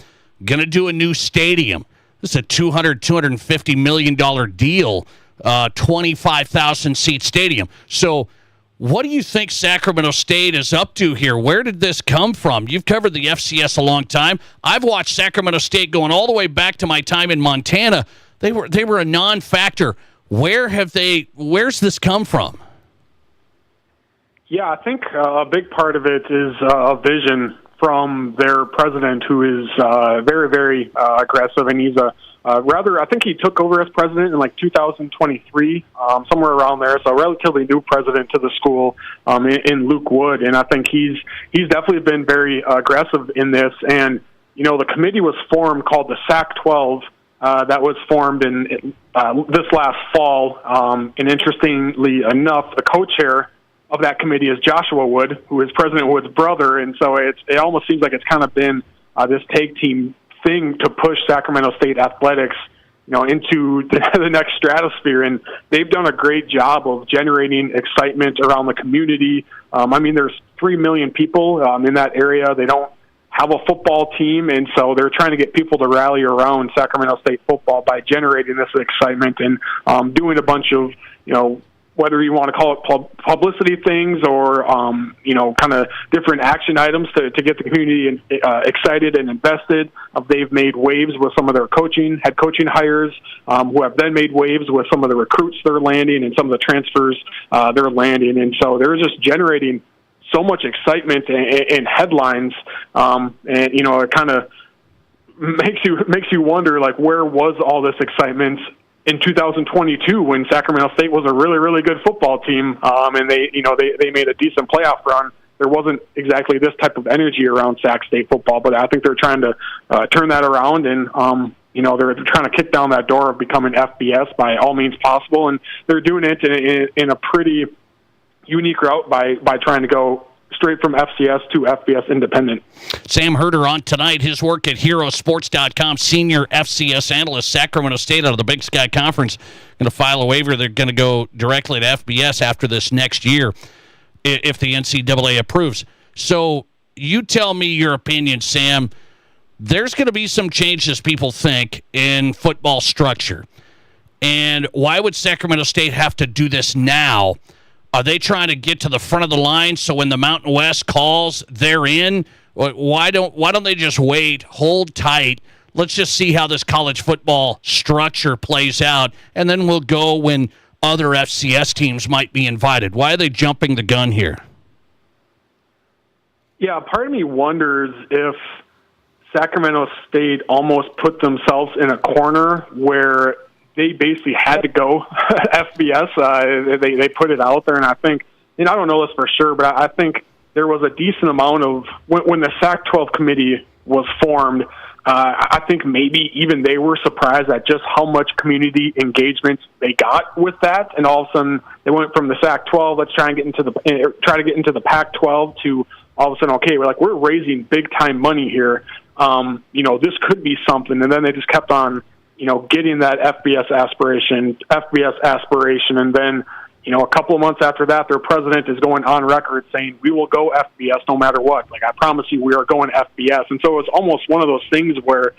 Going to do a new stadium. This is a $250 million deal, 25,000-seat stadium. So what do you think Sacramento State is up to here? Where did this come from? You've covered the FCS a long time. I've watched Sacramento State going all the way back to my time in Montana. They were a non-factor. Where's this come from? Yeah, I think a big part of it is a vision from their president, who is very, very aggressive, and he's I think he took over as president in 2023, somewhere around there. So a relatively new president to the school in Luke Wood, and I think he's definitely been very aggressive in this. And the committee was formed called the SAC-12 that was formed in this last fall. And interestingly enough, the co-chair of that committee is Joshua Wood, who is President Wood's brother, and so it almost seems like it's kind of been this tag team thing to push Sacramento State athletics, into the next stratosphere, and they've done a great job of generating excitement around the community. There's 3 million people in that area. They don't have a football team, and so they're trying to get people to rally around Sacramento State football by generating this excitement and doing a bunch of, whether you want to call it publicity things or, kind of different action items to get the community excited and invested. They've made waves with some of their head coaching hires, who have then made waves with some of the recruits they're landing and some of the transfers they're landing. And so they're just generating so much excitement and headlines. It kind of makes you wonder, where was all this excitement in 2022 when Sacramento State was a really, really good football team, and they made a decent playoff run. There wasn't exactly this type of energy around Sac State football, but I think they're trying to turn that around, and they're trying to kick down that door of becoming FBS by all means possible, and they're doing it in a pretty unique route by trying to go straight from FCS to FBS independent. Sam Herder on tonight. His work at HeroSports.com, senior FCS analyst, Sacramento State out of the Big Sky Conference. Going to file a waiver. They're going to go directly to FBS after this next year if the NCAA approves. So you tell me your opinion, Sam. There's going to be some changes, people think, in football structure. And why would Sacramento State have to do this now? Are they trying to get to the front of the line so when the Mountain West calls, they're in? Why don't they just wait, hold tight, let's just see how this college football structure plays out, and then we'll go when other FCS teams might be invited. Why are they jumping the gun here? Yeah, part of me wonders if Sacramento State almost put themselves in a corner where they basically had to go FBS. They put it out there, and I think, and I don't know this for sure, but I think there was a decent amount of, when the Sac-12 committee was formed, I think maybe even they were surprised at just how much community engagement they got with that, and all of a sudden they went from the Sac-12, let's try to get into the Pac-12, to all of a sudden, okay, we're raising big time money here. This could be something, and then they just kept on, getting that FBS aspiration, and then, a couple of months after that, their president is going on record saying, we will go FBS no matter what. I promise you, we are going FBS. And so it's almost one of those things where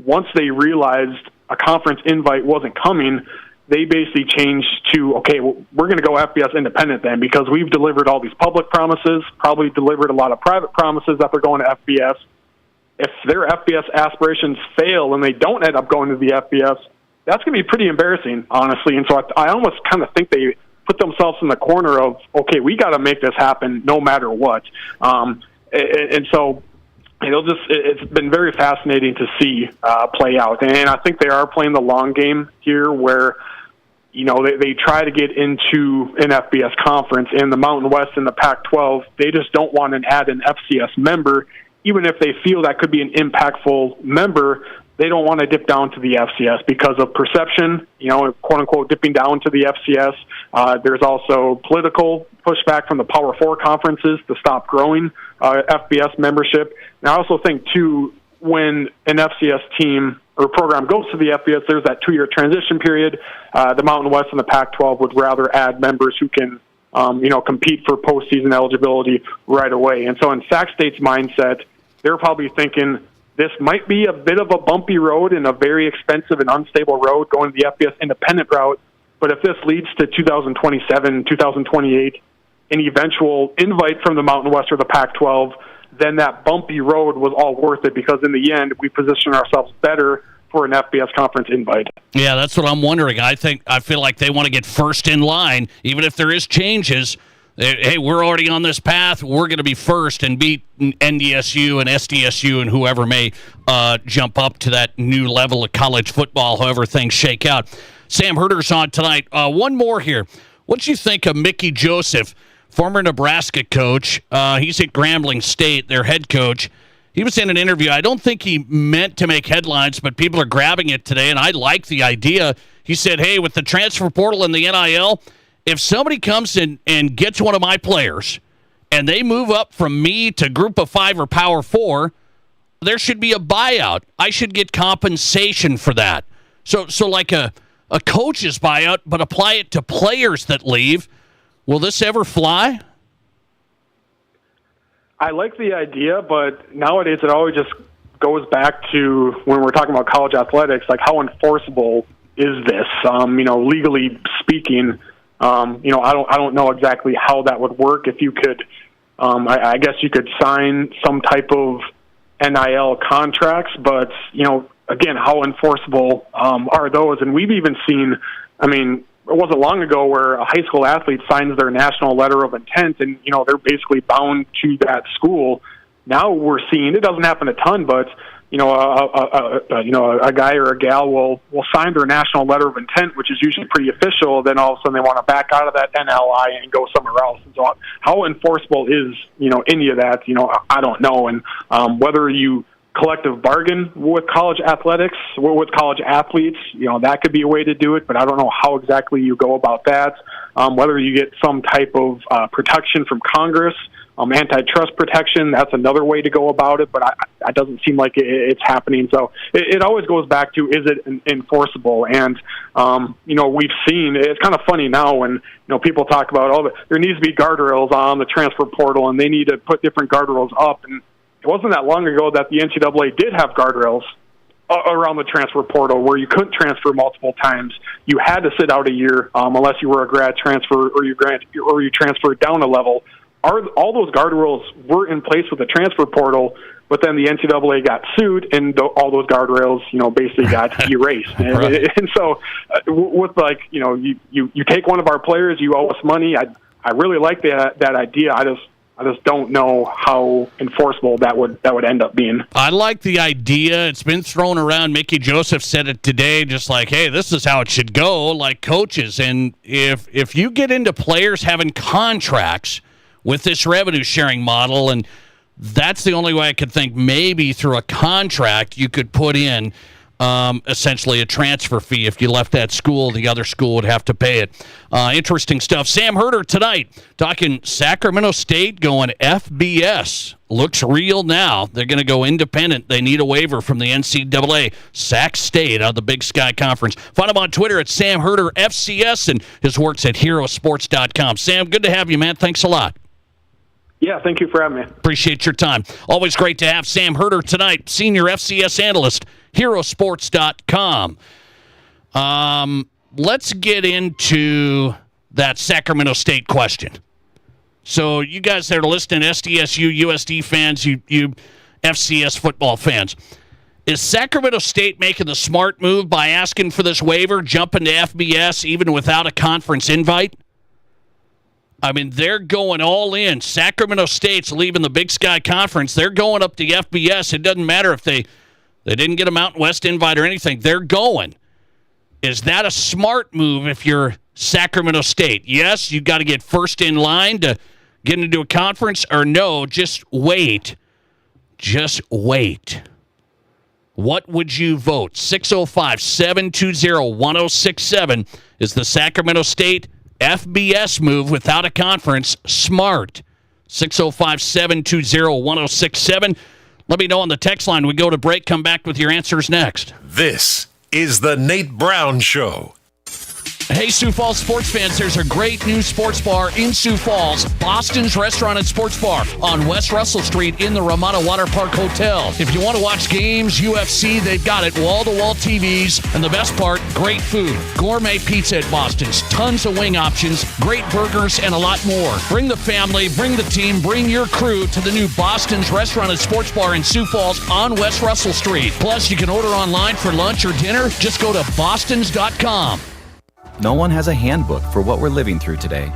once they realized a conference invite wasn't coming, they basically changed to, okay, well, we're going to go FBS independent then, because we've delivered all these public promises, probably delivered a lot of private promises that they're going to FBS. If their FBS aspirations fail and they don't end up going to the FBS, that's going to be pretty embarrassing, honestly. And so I almost kind of think they put themselves in the corner of, okay, we got to make this happen no matter what. And so it's been very fascinating to see play out. And I think they are playing the long game here where, they try to get into an FBS conference, and the Mountain West and the Pac-12, they just don't want to add an FCS member. Even if they feel that could be an impactful member, they don't want to dip down to the FCS because of perception, quote unquote, dipping down to the FCS. There's also political pushback from the Power 4 conferences to stop growing FBS membership. And I also think, too, when an FCS team or program goes to the FBS, there's that 2-year transition period. The Mountain West and the Pac-12 would rather add members who can, compete for postseason eligibility right away. And so in Sac State's mindset, they're probably thinking, this might be a bit of a bumpy road and a very expensive and unstable road going the FBS independent route. But if this leads to 2027, 2028, an eventual invite from the Mountain West or the Pac-12, then that bumpy road was all worth it, because in the end, we position ourselves better for an FBS conference invite. Yeah, that's what I'm wondering. I feel like they want to get first in line, even if there is changes. Hey, we're already on this path. We're going to be first and beat NDSU and SDSU and whoever may jump up to that new level of college football, however things shake out. Sam Herder's on tonight. One more here. What do you think of Mickey Joseph, former Nebraska coach? He's at Grambling State, their head coach. He was in an interview. I don't think he meant to make headlines, but people are grabbing it today, and I like the idea. He said, hey, with the transfer portal and the NIL, if somebody comes in and gets one of my players and they move up from me to Group of 5 or Power 4, there should be a buyout. I should get compensation for that. So like a coach's buyout, but apply it to players that leave. Will this ever fly? I like the idea, but nowadays it always just goes back to when we're talking about college athletics, like how enforceable is this? Legally speaking, I don't know exactly how that would work. If you could, I guess you could sign some type of NIL contracts, but again, how enforceable are those? And we've even seen, it wasn't long ago where a high school athlete signs their national letter of intent, and they're basically bound to that school. Now we're seeing, it doesn't happen a ton, but a guy or a gal will sign their national letter of intent, which is usually pretty official. Then all of a sudden they want to back out of that NLI and go somewhere else. And so how enforceable is, any of that? I don't know. And whether you collective bargain with college athletics, with college athletes, that could be a way to do it, but I don't know how exactly you go about that. Whether you get some type of protection from Congress, antitrust protection, that's another way to go about it, but it doesn't seem like it's happening. So it always goes back to, is it enforceable? And, we've seen, it's kind of funny now when, people talk about, there needs to be guardrails on the transfer portal, and they need to put different guardrails up. And it wasn't that long ago that the NCAA did have guardrails around the transfer portal where you couldn't transfer multiple times. You had to sit out a year unless you were a grad transfer or you transferred down a level. All those guardrails were in place with the transfer portal, but then the NCAA got sued, and all those guardrails, basically got erased. And so, with you take one of our players, you owe us money. I really like that idea. I just don't know how enforceable that would end up being. I like the idea. It's been thrown around. Mickey Joseph said it today, just like, hey, this is how it should go, like coaches. And if you get into players having contracts with this revenue sharing model, and that's the only way I could think maybe through a contract you could put in essentially a transfer fee. If you left that school, the other school would have to pay it. Interesting stuff. Sam Herder tonight talking Sacramento State going FBS. Looks real now. They're going to go independent. They need a waiver from the NCAA. Sac State out of the Big Sky Conference. Find him on Twitter at Sam Herder FCS, and his work's at herosports.com. Sam, good to have you, man. Thanks a lot. Yeah, thank you for having me. Appreciate your time. Always great to have Sam Herder tonight, senior FCS analyst, herosports.com. Let's get into that Sacramento State question. So you guys that are listening, SDSU, USD fans, you FCS football fans, is Sacramento State making the smart move by asking for this waiver, jumping to FBS even without a conference invite? I mean, they're going all in. Sacramento State's leaving the Big Sky Conference. They're going up to FBS. It doesn't matter if they didn't get a Mountain West invite or anything. They're going. Is that a smart move if you're Sacramento State? Yes, you've got to get first in line to get into a conference, or no, just wait. Just wait. What would you vote? 605-720-1067 is the Sacramento State FBS move without a conference smart. 605-720-1067. Let me know on the text line. We go to break, come back with your answers next. This is the Nate Brown Show. Hey, Sioux Falls sports fans, there's a great new sports bar in Sioux Falls, Boston's Restaurant and Sports Bar on West Russell Street in the Ramada Water Park Hotel. If you want to watch games, UFC, they've got it, wall-to-wall TVs, and the best part, great food. Gourmet pizza at Boston's, tons of wing options, great burgers, and a lot more. Bring the family, bring the team, bring your crew to the new Boston's Restaurant and Sports Bar in Sioux Falls on West Russell Street. Plus, you can order online for lunch or dinner. Just go to bostons.com. No one has a handbook for what we're living through today,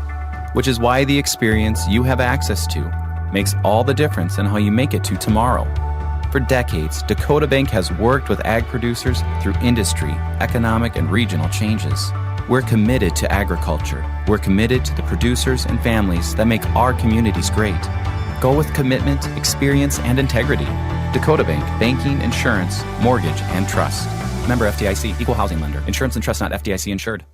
which is why the experience you have access to makes all the difference in how you make it to tomorrow. For decades, Dakota Bank has worked with ag producers through industry, economic, and regional changes. We're committed to agriculture. We're committed to the producers and families that make our communities great. Go with commitment, experience, and integrity. Dakota Bank, banking, insurance, mortgage, and trust. Member FDIC, equal housing lender. Insurance and trust not FDIC insured.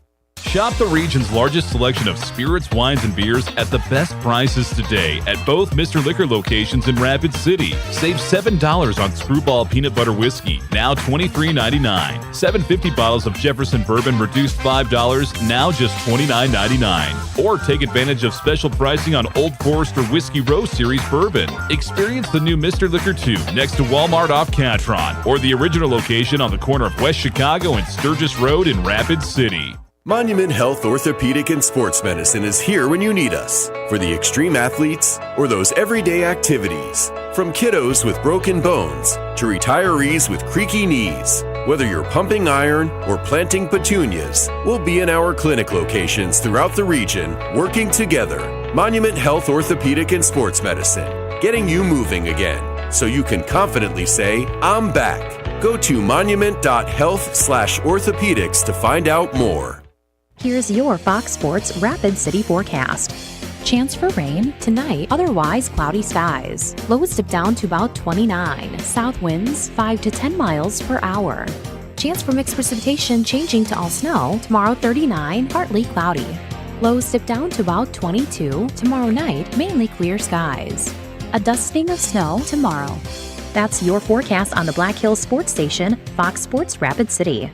Shop the region's largest selection of spirits, wines, and beers at the best prices today at both Mr. Liquor locations in Rapid City. Save $7 on Screwball Peanut Butter Whiskey, now $23.99. 750 bottles of Jefferson Bourbon reduced $5, now just $29.99. Or take advantage of special pricing on Old Forester Whiskey Row Series Bourbon. Experience the new Mr. Liquor 2 next to Walmart off Catron, or the original location on the corner of West Chicago and Sturgis Road in Rapid City. Monument Health Orthopedic and Sports Medicine is here when you need us for the extreme athletes or those everyday activities. From kiddos with broken bones to retirees with creaky knees. Whether you're pumping iron or planting petunias, we'll be in our clinic locations throughout the region working together. Monument Health Orthopedic and Sports Medicine, getting you moving again so you can confidently say, I'm back. Go to monument.health/orthopedics to find out more. Here's your Fox Sports Rapid City forecast. Chance for rain tonight, otherwise cloudy skies. Lows dip down to about 29. South winds 5 to 10 miles per hour. Chance for mixed precipitation changing to all snow. Tomorrow 39, partly cloudy. Lows dip down to about 22. Tomorrow night, mainly clear skies. A dusting of snow tomorrow. That's your forecast on the Black Hills Sports Station, Fox Sports Rapid City.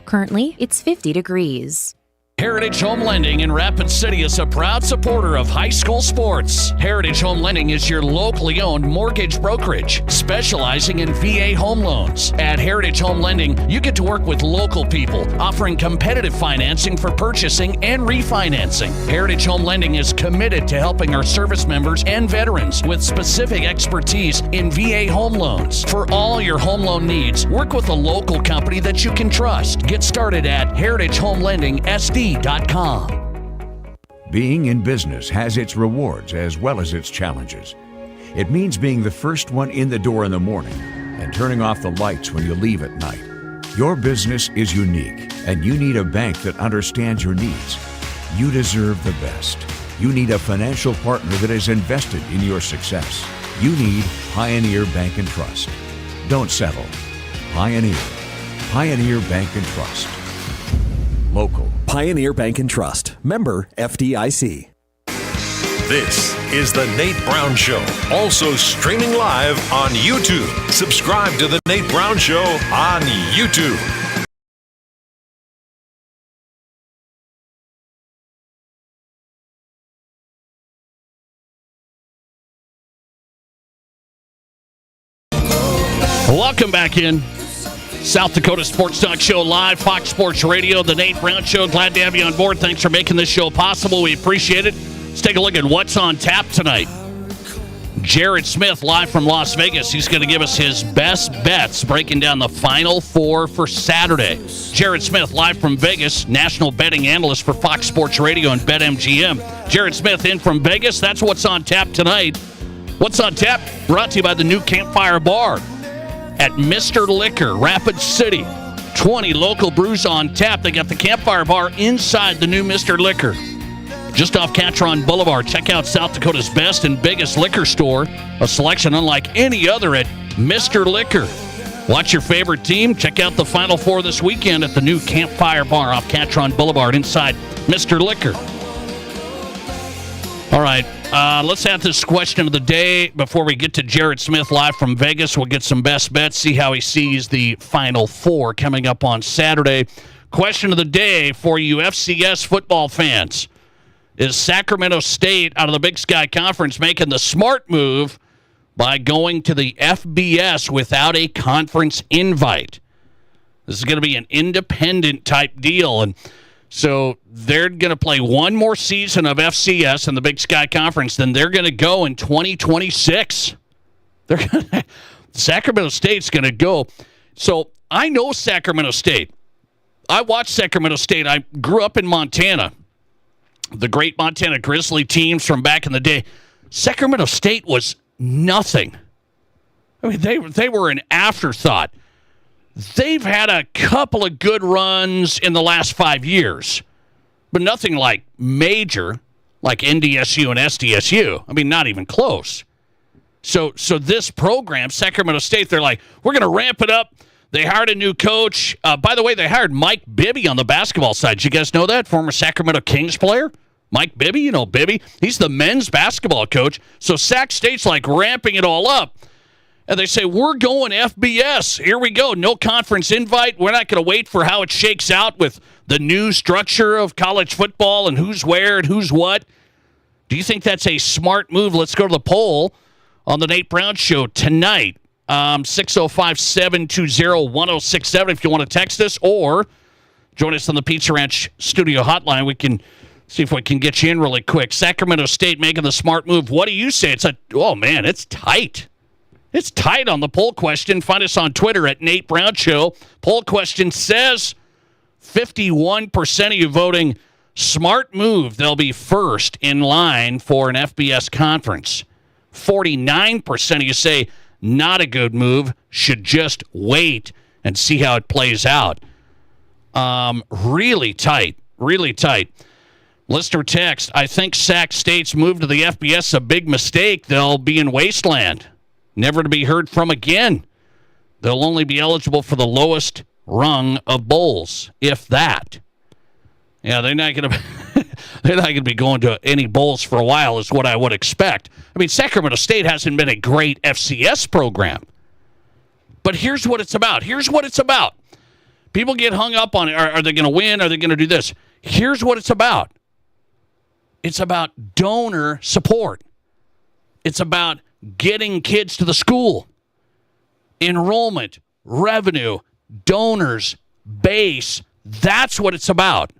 Currently, it's 50 degrees. Heritage Home Lending in Rapid City is a proud supporter of high school sports. Heritage Home Lending is your locally owned mortgage brokerage, specializing in VA home loans. At Heritage Home Lending, you get to work with local people, offering competitive financing for purchasing and refinancing. Heritage Home Lending is committed to helping our service members and veterans with specific expertise in VA home loans. For all your home loan needs, work with a local company that you can trust. Get started at heritagehomelending.sd.com. Being in business has its rewards as well as its challenges. It means being the first one in the door in the morning and turning off the lights when you leave at night. Your business is unique, and you need a bank that understands your needs. You deserve the best. You need a financial partner that is invested in your success. You need Pioneer Bank and Trust. Don't settle. Pioneer. Pioneer Bank and Trust. Local. Pioneer Bank and Trust. Member FDIC. This is the Nate Brown Show, also streaming live on YouTube. Subscribe to the Nate Brown Show on YouTube. Welcome back in. South Dakota Sports Talk Show live, Fox Sports Radio, the Nate Brown Show. Glad to have you on board. Thanks for making this show possible. We appreciate it. Let's take a look at what's on tap tonight. Jared Smith live from Las Vegas. He's going to give us his best bets, breaking down the Final Four for Saturday. Jared Smith live from Vegas, national betting analyst for Fox Sports Radio and BetMGM. Jared Smith in from Vegas. That's what's on tap tonight. What's on tap? Brought to you by the new Campfire Bar at Mr. Liquor, Rapid City. 20 local brews on tap. They got the Campfire Bar inside the new Mr. Liquor, just off Catron Boulevard. Check out South Dakota's best and biggest liquor store. A selection unlike any other at Mr. Liquor. Watch your favorite team. Check out the Final Four this weekend at the new Campfire Bar off Catron Boulevard inside Mr. Liquor. All right, let's have this question of the day before we get to Jared Smith live from Vegas. We'll get some best bets, see how he sees the Final Four coming up on Saturday. Question of the day for you FCS football fans. Is Sacramento State out of the Big Sky Conference making the smart move by going to the FBS without a conference invite? This is going to be an independent type deal, and so they're going to play one more season of FCS in the Big Sky Conference, then they're going to go in 2026. Sacramento State's going to go. So I know Sacramento State. I watched Sacramento State. I grew up in Montana. The great Montana Grizzly teams from back in the day. Sacramento State was nothing. I mean, they were an afterthought. They've had a couple of good runs in the last 5 years, but nothing like major, like NDSU and SDSU. I mean, not even close. So this program, Sacramento State, they're like, we're going to ramp it up. They hired a new coach. By the way, they hired Mike Bibby on the basketball side. Did you guys know that? Former Sacramento Kings player. Mike Bibby, you know Bibby. He's the men's basketball coach. So Sac State's like ramping it all up. And they say, we're going FBS. Here we go. No conference invite. We're not going to wait for how it shakes out with the new structure of college football and who's where and who's what. Do you think that's a smart move? Let's go to the poll on the Nate Brown Show tonight. 605-720-1067 if you want to text us, or join us on the Pizza Ranch studio hotline. We can see if we can get you in really quick. Sacramento State making the smart move. What do you say? It's tight. It's tight on the poll question. Find us on Twitter at Nate Brown Show. Poll question says 51% of you voting smart move. They'll be first in line for an FBS conference. 49% of you say not a good move, should just wait and see how it plays out. Really tight. Listener text, I think Sac State's move to the FBS is a big mistake. They'll be in wasteland, never to be heard from again. They'll only be eligible for the lowest rung of bowls, if that. Yeah, they're not going to be going to any bowls for a while, is what I would expect. I mean, Sacramento State hasn't been a great FCS program. But here's what it's about. People get hung up on, are they going to win? Are they going to do this? Here's what it's about. It's about donor support. It's about getting kids to the school. Enrollment, revenue, donors, base. That's what it's about.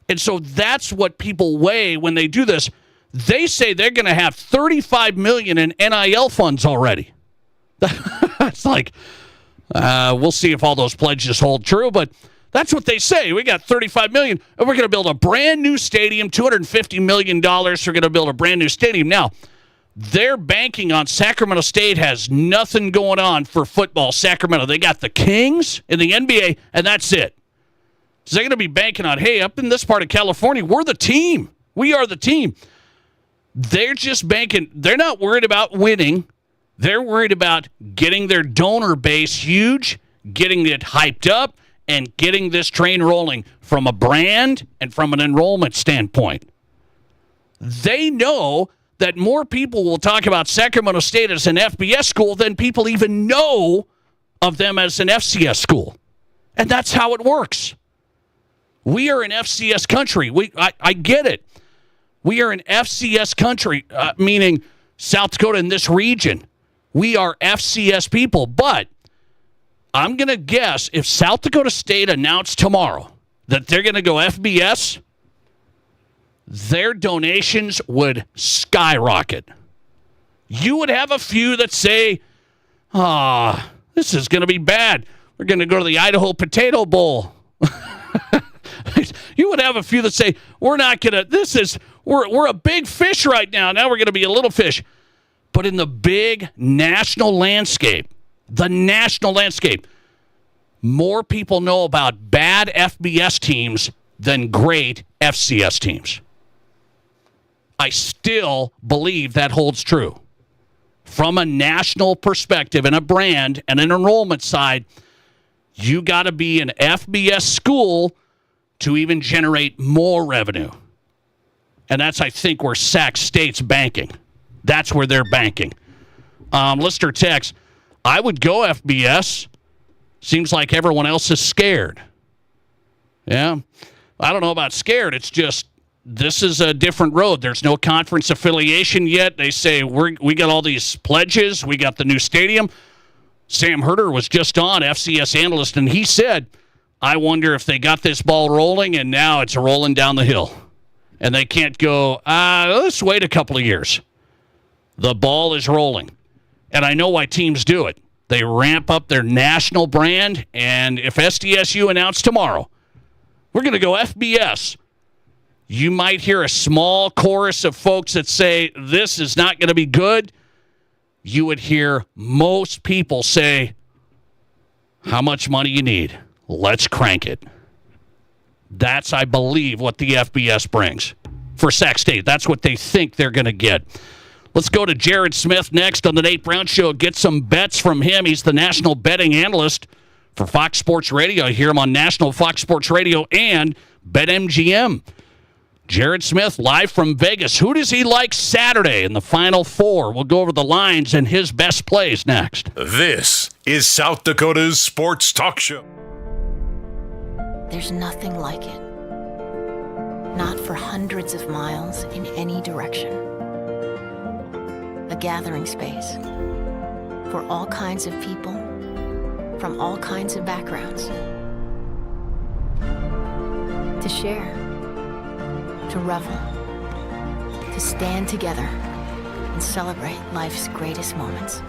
And so that's what people weigh when they do this. They say they're going to have $35 million in NIL funds already. It's like, we'll see if all those pledges hold true, but that's what they say. We got $35 million, and we're going to build a brand new stadium, $250 million. We're going to build a brand new stadium. Now, they're banking on Sacramento State has nothing going on for football. Sacramento, they got the Kings in the NBA, and that's it. So they're going to be banking on, hey, up in this part of California, we're the team. We are the team. They're just banking. They're not worried about winning. They're worried about getting their donor base huge, getting it hyped up, and getting this train rolling from a brand and from an enrollment standpoint. They know that more people will talk about Sacramento State as an FBS school than people even know of them as an FCS school. And that's how it works. We are an FCS country. I get it. We are an FCS country, meaning South Dakota in this region. We are FCS people. But I'm going to guess if South Dakota State announced tomorrow that they're going to go FBS, their donations would skyrocket. You would have a few that say, this is going to be bad. We're going to go to the Idaho Potato Bowl. You would have a few that say, we're not going to, we're a big fish right now. Now we're going to be a little fish. But in the big national landscape, more people know about bad FBS teams than great FCS teams. I still believe that holds true. From a national perspective and a brand and an enrollment side, you got to be an FBS school to even generate more revenue. And that's, I think, where Sac State's banking. That's where they're banking. Listener text, I would go FBS. Seems like everyone else is scared. Yeah. I don't know about scared. It's just, this is a different road. There's no conference affiliation yet. They say, we got all these pledges. We got the new stadium. Sam Herder was just on, FCS analyst, and he said, I wonder if they got this ball rolling, and now it's rolling down the hill. And they can't go, let's wait a couple of years. The ball is rolling. And I know why teams do it. They ramp up their national brand, and if SDSU announced tomorrow, we're going to go FBS, you might hear a small chorus of folks that say, this is not going to be good. You would hear most people say, how much money you need? Let's crank it. That's, I believe, what the FBS brings for Sac State. That's what they think they're going to get. Let's go to Jared Smith next on the Nate Brown Show. Get some bets from him. He's the national betting analyst for Fox Sports Radio. You hear him on National Fox Sports Radio and BetMGM. Jared Smith live from Vegas. Who does he like Saturday in the Final Four? We'll go over the lines and his best plays next. This is South Dakota's Sports Talk Show. There's nothing like it. Not for hundreds of miles in any direction. A gathering space for all kinds of people from all kinds of backgrounds. To share, to revel, to stand together and celebrate life's greatest moments.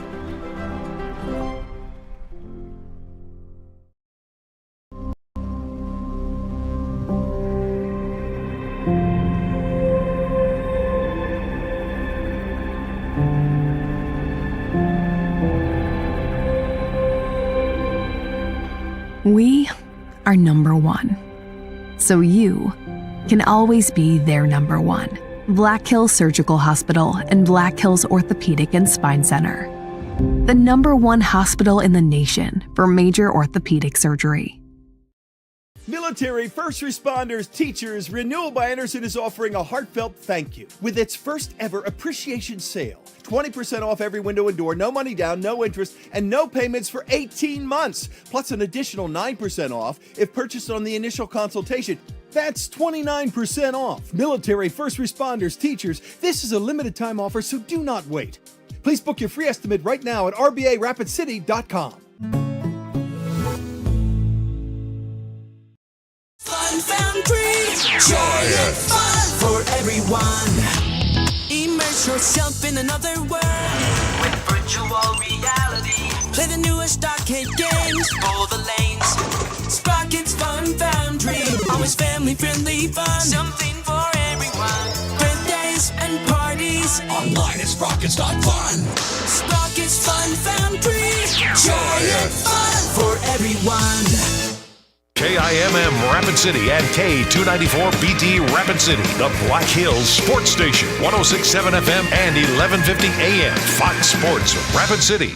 We are number one. So you can always be their number one. Black Hills Surgical Hospital and Black Hills Orthopedic and Spine Center. The number one hospital in the nation for major orthopedic surgery. Military, first responders, teachers, Renewal by Anderson is offering a heartfelt thank you with its first ever appreciation sale. 20% off every window and door, no money down, no interest, and no payments for 18 months. Plus an additional 9% off if purchased on the initial consultation. That's 29% off. Military, first responders, teachers. This is a limited time offer, so do not wait. Please book your free estimate right now at rbarapidcity.com. Fun Foundry, joy and fun for everyone. Immerse yourself in another world with virtual reality. Play the newest arcade games, all the lanes. Sprocket's Fun Foundry, always family-friendly fun. Something for everyone. Birthdays and parties. Online at sprockets.fun. Sprocket's Fun Foundry, joy and fun for everyone. KIMM Rapid City and K294BT Rapid City, the Black Hills Sports Station, 106.7 FM and 1150 AM, Fox Sports Rapid City.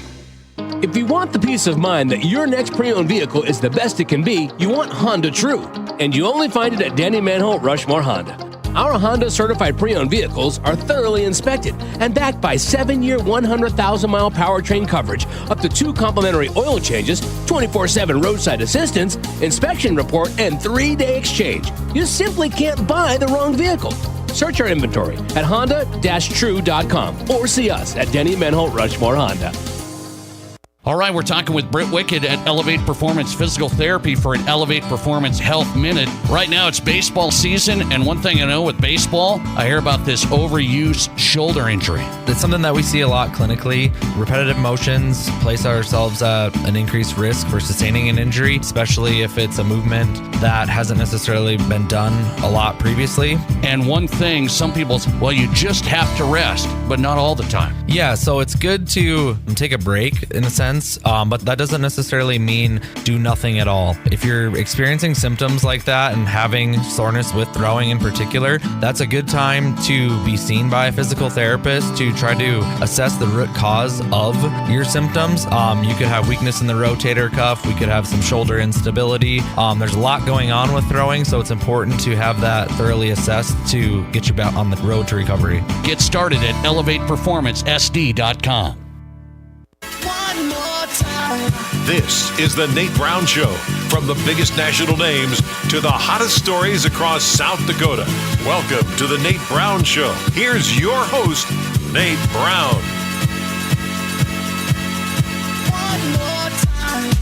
If you want the peace of mind that your next pre-owned vehicle is the best it can be, you want Honda True, and you only find it at Danny Manholt Rushmore Honda. Our Honda certified pre-owned vehicles are thoroughly inspected and backed by 7-year, 100,000-mile powertrain coverage, up to 2 complimentary oil changes, 24/7 roadside assistance, inspection report, and 3-day exchange. You simply can't buy the wrong vehicle. Search our inventory at honda-true.com or see us at Denny Manholt Rushmore Honda. All right, we're talking with Britt Wicked at Elevate Performance Physical Therapy for an Elevate Performance Health Minute. Right now, it's baseball season, and one thing I know with baseball, I hear about this overused shoulder injury. It's something that we see a lot clinically. Repetitive motions place ourselves at an increased risk for sustaining an injury, especially if it's a movement that hasn't necessarily been done a lot previously. And one thing, some people say, well, you just have to rest, but not all the time. Yeah, so it's good to take a break in a sense. But that doesn't necessarily mean do nothing at all. If you're experiencing symptoms like that and having soreness with throwing in particular, that's a good time to be seen by a physical therapist to try to assess the root cause of your symptoms. You could have weakness in the rotator cuff. We could have some shoulder instability. There's a lot going on with throwing, so it's important to have that thoroughly assessed to get you back on the road to recovery. Get started at elevateperformancesd.com. This is the Nate Brown Show. From the biggest national names to the hottest stories across South Dakota. Welcome to the Nate Brown Show. Here's your host, Nate Brown.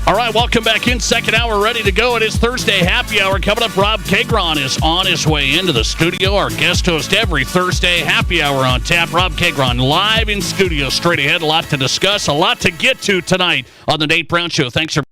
All right, welcome back in. Second hour ready to go. It is Thursday Happy Hour. Coming up, Rob Kegron is on his way into the studio. Our guest host every Thursday Happy Hour on tap. Rob Kegron live in studio. Straight ahead, a lot to discuss, a lot to get to tonight on the Nate Brown Show. Thanks for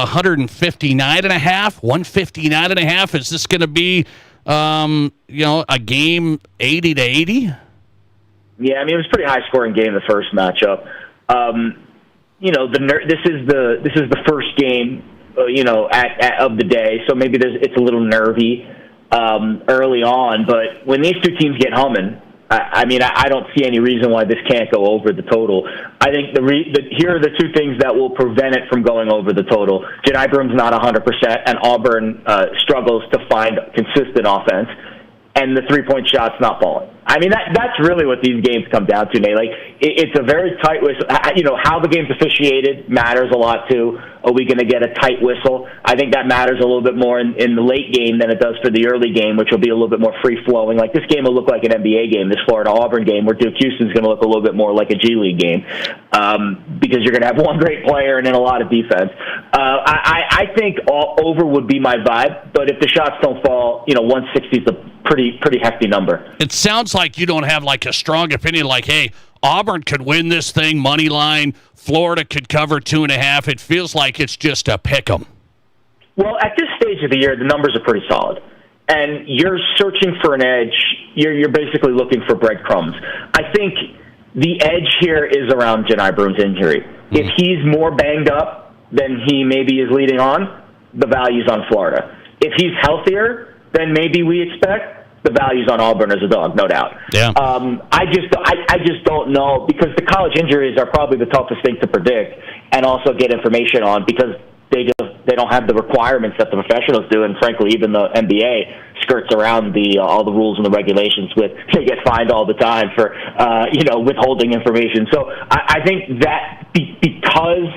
159.5, 159.5. Is this going to be, a game 80-80? Yeah, I mean, it was a pretty high-scoring game, the first matchup. This is the first game, of the day, so maybe it's a little nervy early on. But when these two teams get humming, I don't see any reason why this can't go over the total. I think here are the two things that will prevent it from going over the total. Jedi Broom's not 100%, and Auburn struggles to find consistent offense, and the three-point shot's not falling. I mean, that's really what these games come down to, Nate. Like, it's a very tight whistle. How the game's officiated matters a lot, too. Are we going to get a tight whistle? I think that matters a little bit more in the late game than it does for the early game, which will be a little bit more free-flowing. Like, this game will look like an NBA game, this Florida-Auburn game, where Duke Houston's going to look a little bit more like a G League game because you're going to have one great player and then a lot of defense. I think all over would be my vibe, but if the shots don't fall, 160 is a pretty hefty number. It sounds like you don't have like a strong opinion like, hey, Auburn could win this thing, money line, Florida could cover 2.5. It feels like it's just a pick 'em. Well, at this stage of the year, the numbers are pretty solid. And you're searching for an edge. You're basically looking for breadcrumbs. I think the edge here is around Jedi Broom's injury. If he's more banged up than he maybe is leading on, the value's on Florida. If he's healthier than maybe we expect, the value's on Auburn as a dog, no doubt. Yeah. I just don't know, because the college injuries are probably the toughest thing to predict and also get information on, because they don't have the requirements that the professionals do, and frankly, even the NBA skirts around all the rules and the regulations. They get fined all the time for withholding information. So I think that because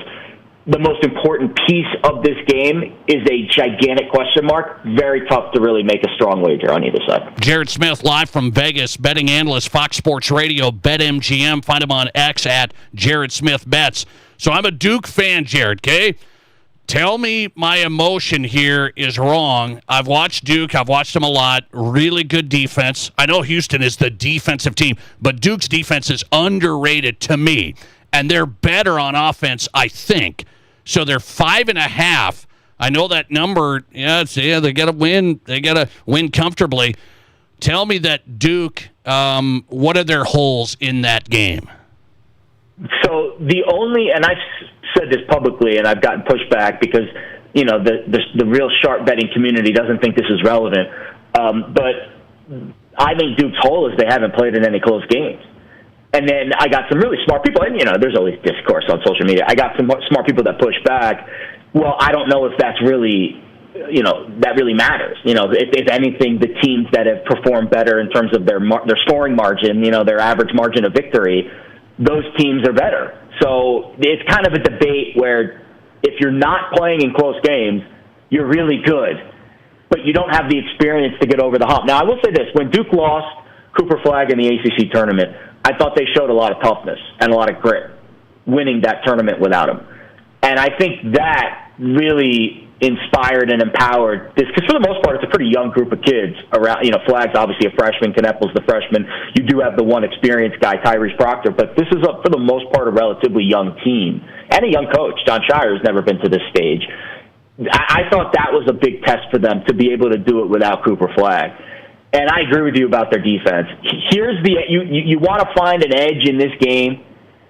the most important piece of this game is a gigantic question mark, very tough to really make a strong wager on either side. Jared Smith, live from Vegas, betting analyst, Fox Sports Radio, BetMGM. Find him on X at Jared Smith Bets. So I'm a Duke fan, Jared, okay? Tell me my emotion here is wrong. I've watched Duke. I've watched them a lot. Really good defense. I know Houston is the defensive team, but Duke's defense is underrated to me, and they're better on offense, I think. So they're 5.5. I know that number. They got to win. They got to win comfortably. Tell me that Duke. What are their holes in that game? So and I've said this publicly, and I've gotten pushback because the real sharp betting community doesn't think this is relevant. But I think Duke's hole is they haven't played in any close games. And then I got some really smart people, and there's always discourse on social media. I got some smart people that push back. Well, I don't know if that's really, that really matters. If anything, the teams that have performed better in terms of their scoring margin, their average margin of victory, those teams are better. So it's kind of a debate where if you're not playing in close games, you're really good, but you don't have the experience to get over the hump. Now, I will say this: when Duke lost Cooper Flagg in the ACC tournament, I thought they showed a lot of toughness and a lot of grit winning that tournament without him. And I think that really inspired and empowered this, because for the most part, it's a pretty young group of kids around. Flagg's obviously a freshman, Kneppel's the freshman. You do have the one experienced guy, Tyrese Proctor, but this is, for the most part, a relatively young team and a young coach. John Shire's never been to this stage. I thought that was a big test for them to be able to do it without Cooper Flagg. And I agree with you about their defense. Here's you want to find an edge in this game.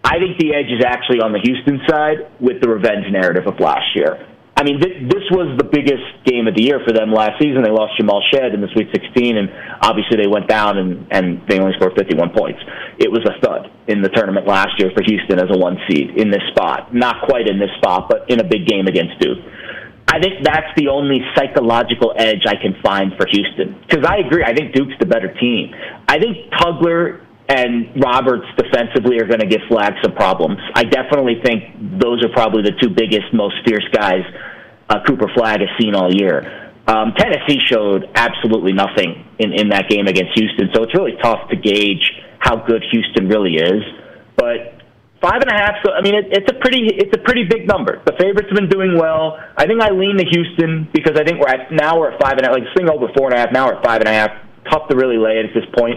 I think the edge is actually on the Houston side with the revenge narrative of last year. I mean, this was the biggest game of the year for them last season. They lost Jamal Shead in the Sweet 16, and obviously they went down and they only scored 51 points. It was a thud in the tournament last year for Houston as a 1 seed in this spot. Not quite in this spot, but in a big game against Duke. I think that's the only psychological edge I can find for Houston. Because I agree, I think Duke's the better team. I think Tugler and Roberts defensively are going to give Flagg some problems. I definitely think those are probably the two biggest, most fierce guys Cooper Flagg has seen all year. Tennessee showed absolutely nothing in that game against Houston, so it's really tough to gauge how good Houston really is. But 5.5, so I mean, it's a pretty big number. The favorites have been doing well. I think I lean to Houston because I think we're at 5.5. Like this thing over 4.5. Now we're at 5.5. Tough to really lay it at this point,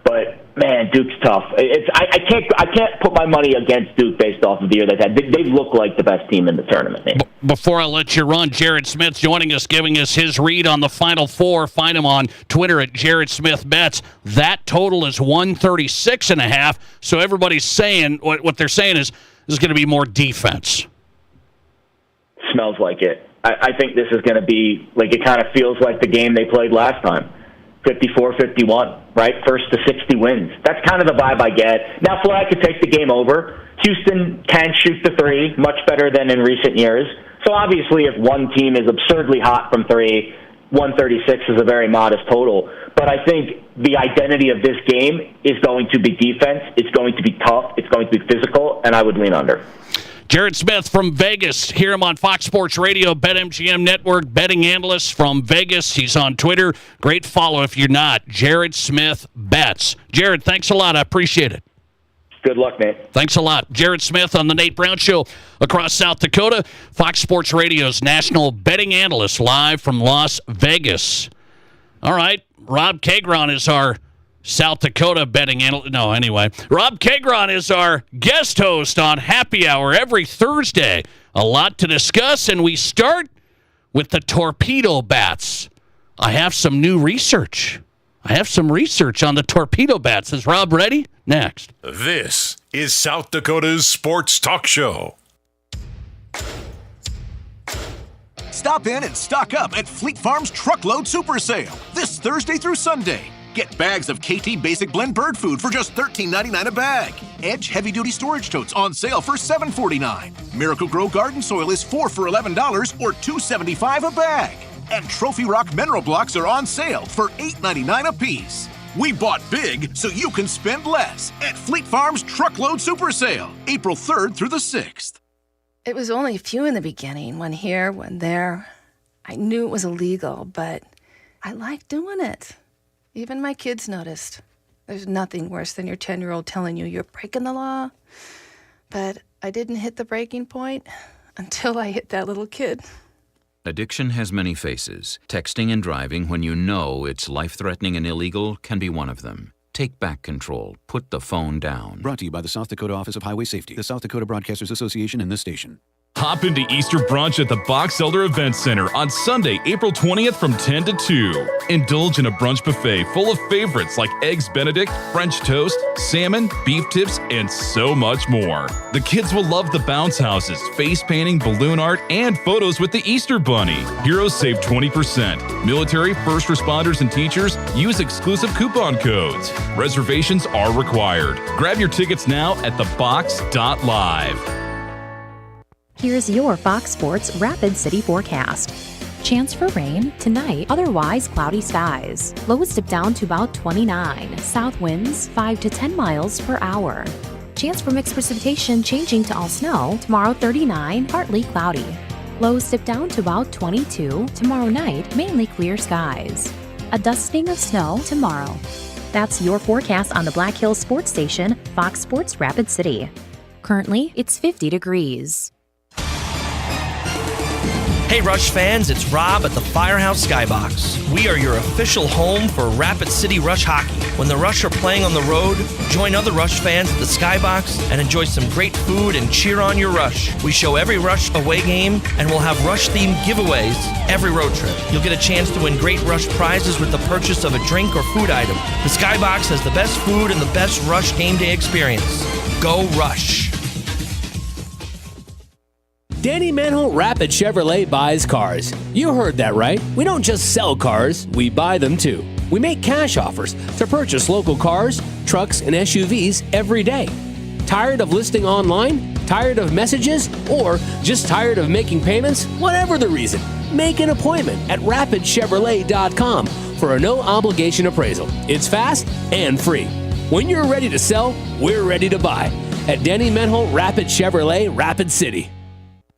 but man, Duke's tough. I can't put my money against Duke based off of the year they've had. They look like the best team in the tournament. Before I let you run, Jared Smith joining us, giving us his read on the Final Four. Find him on Twitter at Jared Smith Bets. That total is 136.5. So everybody's saying, what they're saying is going to be more defense. Smells like it. I think this is going to be, like, it kind of feels like the game they played last time. 54-51, right? First to 60 wins. That's kind of the vibe I get. Now, Florida could take the game over. Houston can shoot the three much better than in recent years. So obviously, if one team is absurdly hot from three, 136 is a very modest total. But I think the identity of this game is going to be defense. It's going to be tough. It's going to be physical, and I would lean under. Jared Smith from Vegas. Hear him on Fox Sports Radio, BetMGM Network, betting analyst from Vegas. He's on Twitter. Great follow if you're not. Jared Smith Bets. Jared, thanks a lot. I appreciate it. Good luck, Nate. Thanks a lot. Jared Smith on the Nate Brown Show across South Dakota. Fox Sports Radio's national betting analyst live from Las Vegas. All right. Rob Kagron is our South Dakota betting analyst. No, anyway. Rob Kagron is our guest host on Happy Hour every Thursday. A lot to discuss, and we start with the torpedo bats. I have some new research. I have some research on the torpedo bats. Is Rob ready? Next. This is South Dakota's Sports Talk Show. Stop in and stock up at Fleet Farm's Truckload Super Sale this Thursday through Sunday. Get bags of KT Basic Blend bird food for just $13.99 a bag. Edge heavy-duty storage totes on sale for $7.49. Miracle Grow garden soil is 4 for $11 or $2.75 a bag. And Trophy Rock mineral blocks are on sale for $8.99 a piece. We bought big so you can spend less at Fleet Farm's Truckload Super Sale, April 3rd through the 6th. It was only a few in the beginning, one here, one there. I knew it was illegal, but I liked doing it. Even my kids noticed. There's nothing worse than your 10-year-old telling you you're breaking the law. But I didn't hit the breaking point until I hit that little kid. Addiction has many faces. Texting and driving when you know it's life-threatening and illegal can be one of them. Take back control. Put the phone down. Brought to you by the South Dakota Office of Highway Safety, the South Dakota Broadcasters Association, and this station. Hop into Easter brunch at the Box Elder Event Center on Sunday, April 20th from 10 to 2. Indulge in a brunch buffet full of favorites like Eggs Benedict, French toast, salmon, beef tips, and so much more. The kids will love the bounce houses, face painting, balloon art, and photos with the Easter Bunny. Heroes save 20%. Military, first responders, and teachers use exclusive coupon codes. Reservations are required. Grab your tickets now at thebox.live. Here's your Fox Sports Rapid City forecast. Chance for rain tonight, otherwise cloudy skies. Lows dip down to about 29. South winds 5 to 10 miles per hour. Chance for mixed precipitation changing to all snow. Tomorrow 39, partly cloudy. Lows dip down to about 22. Tomorrow night, mainly clear skies. A dusting of snow tomorrow. That's your forecast on the Black Hills Sports Station, Fox Sports Rapid City. Currently, it's 50 degrees. Hey Rush fans, it's Rob at the Firehouse Skybox. We are your official home for Rapid City Rush hockey. When the Rush are playing on the road, join other Rush fans at the Skybox and enjoy some great food and cheer on your Rush. We show every Rush away game and we'll have Rush-themed giveaways every road trip. You'll get a chance to win great Rush prizes with the purchase of a drink or food item. The Skybox has the best food and the best Rush game day experience. Go Rush! Danny Manholt Rapid Chevrolet buys cars. You heard that right. We don't just sell cars, we buy them too. We make cash offers to purchase local cars, trucks, and SUVs every day. Tired of listing online? Tired of messages? Or just tired of making payments? Whatever the reason, make an appointment at rapidchevrolet.com for a no-obligation appraisal. It's fast and free. When you're ready to sell, we're ready to buy. At Danny Manholt Rapid Chevrolet, Rapid City.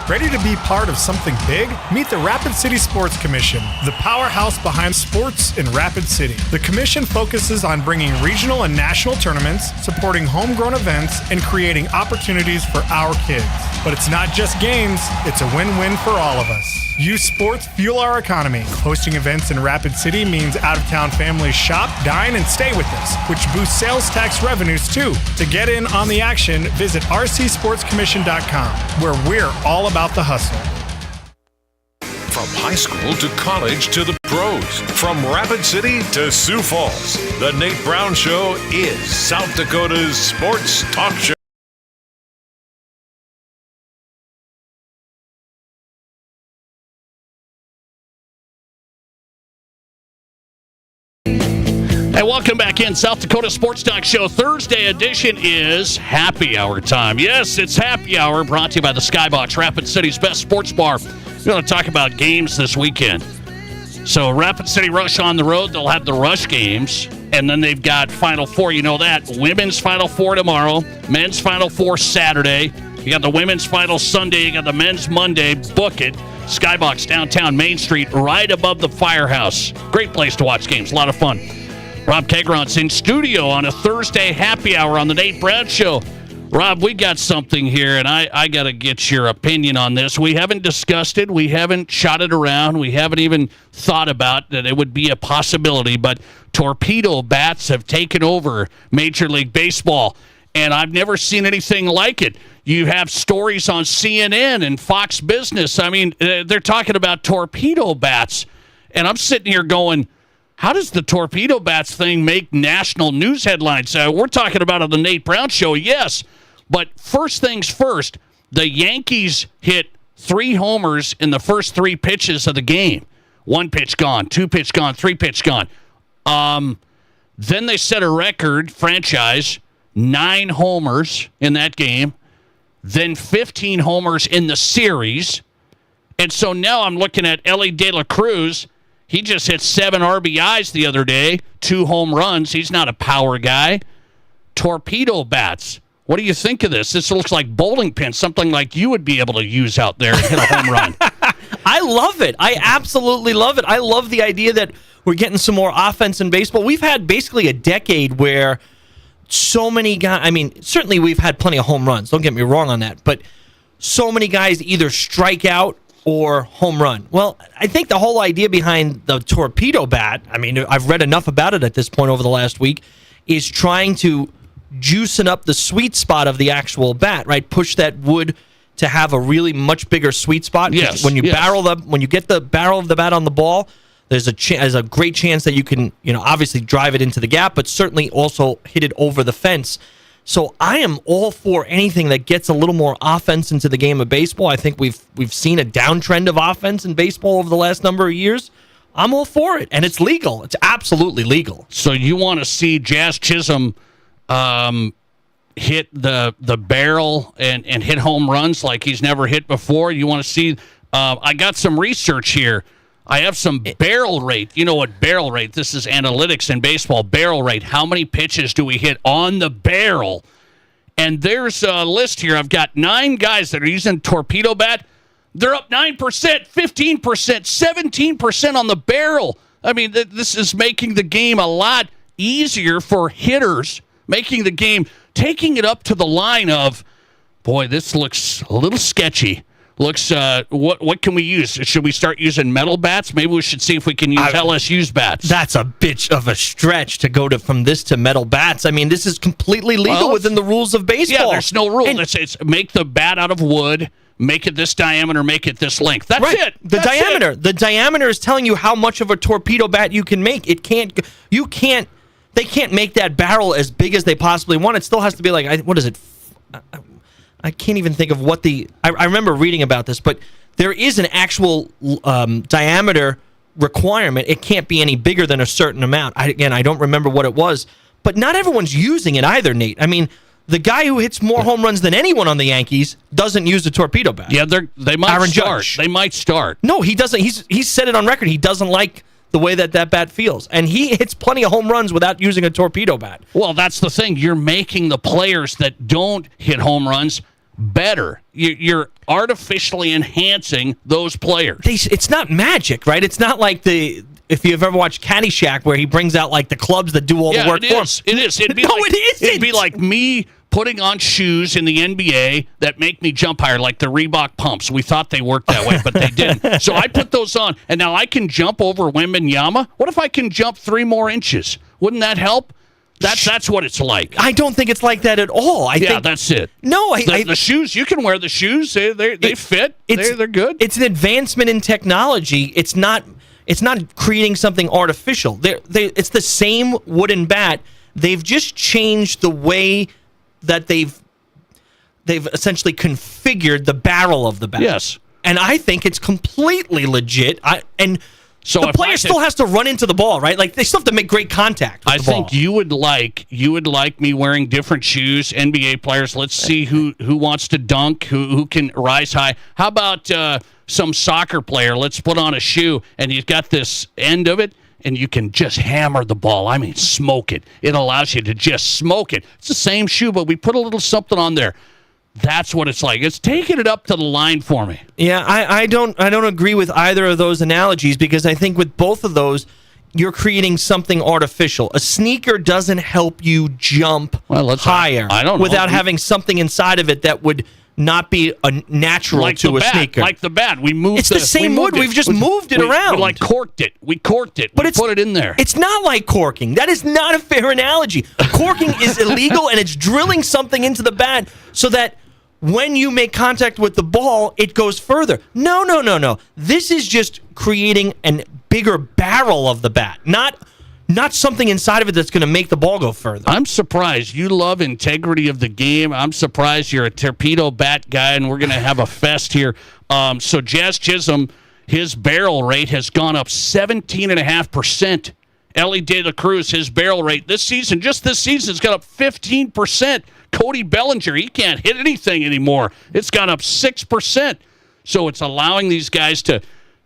Ready to be part of something big? Meet the Rapid City Sports Commission, the powerhouse behind sports in Rapid City. The commission focuses on bringing regional and national tournaments, supporting homegrown events, and creating opportunities for our kids. But it's not just games, it's a win-win for all of us. Youth sports fuel our economy. Hosting events in Rapid City means out-of-town families shop, dine, and stay with us, which boosts sales tax revenues too. To get in on the action, visit rcsportscommission.com, where we're all about the hustle. From high school to college to the pros, from Rapid City to Sioux Falls, the Nate Brown Show is South Dakota's sports talk show. Hey, welcome back in. South Dakota Sports Talk Show. Thursday edition is happy hour time. Yes, it's happy hour, brought to you by the Skybox, Rapid City's best sports bar. We're going to talk about games this weekend. So Rapid City Rush on the road. They'll have the Rush games, and then they've got Final Four. You know that. Women's Final Four tomorrow. Men's Final Four Saturday. You got the women's final Sunday. You got the men's Monday. Book it. Skybox, downtown Main Street, right above the Firehouse. Great place to watch games. A lot of fun. Rob Kegron's in studio on a Thursday happy hour on the Nate Brown Show. Rob, we got something here, and I got to get your opinion on this. We haven't discussed it. We haven't shot it around. We haven't even thought about that it would be a possibility, but torpedo bats have taken over Major League Baseball, and I've never seen anything like it. You have stories on CNN and Fox Business. I mean, they're talking about torpedo bats, and I'm sitting here going, how does the torpedo bats thing make national news headlines? We're talking about on the Nate Brown Show, yes. But first things first, the Yankees hit 3 homers in the first 3 pitches of the game. 1 pitch gone, 2 pitch gone, 3 pitch gone. Then they set a record, franchise, 9 homers in that game. Then 15 homers in the series. And so now I'm looking at Elly De La Cruz. He just hit 7 RBIs the other day, 2 home runs. He's not a power guy. Torpedo bats. What do you think of this? This looks like bowling pins, something like you would be able to use out there and hit a home run. I love it. I absolutely love it. I love the idea that we're getting some more offense in baseball. We've had basically a decade where so many guys, I mean, certainly we've had plenty of home runs. Don't get me wrong on that. But so many guys either strike out or home run. Well, I think the whole idea behind the torpedo bat, I mean, I've read enough about it at this point over the last week, is trying to juicing up the sweet spot of the actual bat, right? Push that wood to have a really much bigger sweet spot. Yes. When you when you get the barrel of the bat on the ball, there's a great chance that you can, obviously drive it into the gap, but certainly also hit it over the fence. So I am all for anything that gets a little more offense into the game of baseball. I think we've seen a downtrend of offense in baseball over the last number of years. I'm all for it, and it's legal. It's absolutely legal. So you want to see Jazz Chisholm hit the barrel and hit home runs like he's never hit before? You want to see? I got some research here. I have some barrel rate. You know what barrel rate? This is analytics in baseball. Barrel rate. How many pitches do we hit on the barrel? And there's a list here. I've got 9 guys that are using torpedo bat. They're up 9%, 15%, 17% on the barrel. I mean, this is making the game a lot easier for hitters, making the game, taking it up to the line of, boy, this looks a little sketchy. Looks, what can we use? Should we start using metal bats? Maybe we should see if we can use LSU's bats. That's a bitch of a stretch to go from this to metal bats. I mean, this is completely legal within the rules of baseball. Yeah, there's no rule. It's make the bat out of wood, make it this diameter, make it this length. That's right. it. The diameter. The diameter is telling you how much of a torpedo bat you can make. They can't make that barrel as big as they possibly want. It still has to be like, what is it? I can't even think of what I remember reading about this, but there is an actual diameter requirement. It can't be any bigger than a certain amount. I don't remember what it was, but not everyone's using it either, Nate. I mean, the guy who hits more home runs than anyone on the Yankees doesn't use a torpedo bat. Yeah, they might Aaron start. Judge. They might start. No, he doesn't. He's said it on record. He doesn't like the way that bat feels. And he hits plenty of home runs without using a torpedo bat. Well, that's the thing. You're making the players that don't hit home runs better. You're artificially enhancing those players. It's not magic, right? It's not like if you've ever watched Caddyshack where he brings out like the clubs that do all the work for him. It is. It'd be it isn't. It'd be like me putting on shoes in the NBA that make me jump higher, like the Reebok pumps. We thought they worked that way, but they didn't. So I put those on, and now I can jump over Wembanyama. What if I can jump 3 more inches? Wouldn't that help? That's what it's like. I don't think it's like that at all. I think that's it. No, the shoes, you can wear the shoes. They fit. They're good. It's an advancement in technology. It's not creating something artificial. It's the same wooden bat. They've just changed the way that they've essentially configured the barrel of the bat. Yes. And I think it's completely legit. So the if player still has to run into the ball, right? Like they still have to make great contact with I the think ball. you would like me wearing different shoes. NBA players, let's see who wants to dunk, who can rise high. How about some soccer player? Let's put on a shoe, and you've got this end of it, and you can just hammer the ball. I mean, smoke it. It allows you to just smoke it. It's the same shoe, but we put a little something on there. That's what it's like. It's taking it up to the line for me. Yeah, I don't agree with either of those analogies because I think with both of those, you're creating something artificial. A sneaker doesn't help you jump higher without having something inside of it that would not be natural like to a sneaker. Like the bat. We moved It's the same wood. We've just moved it around. We corked it. We put it in there. It's not like corking. That is not a fair analogy. Corking is illegal, and it's drilling something into the bat so that when you make contact with the ball, it goes further. No. This is just creating a bigger barrel of the bat, not something inside of it that's going to make the ball go further. I'm surprised. You love integrity of the game. I'm surprised you're a torpedo bat guy, and we're going to have a fest here. So Jazz Chisholm, his barrel rate has gone up 17.5%. Ellie De La Cruz, his barrel rate this season, has gone up 15%. Cody Bellinger, he can't hit anything anymore. It's gone up 6%. So it's allowing these guys to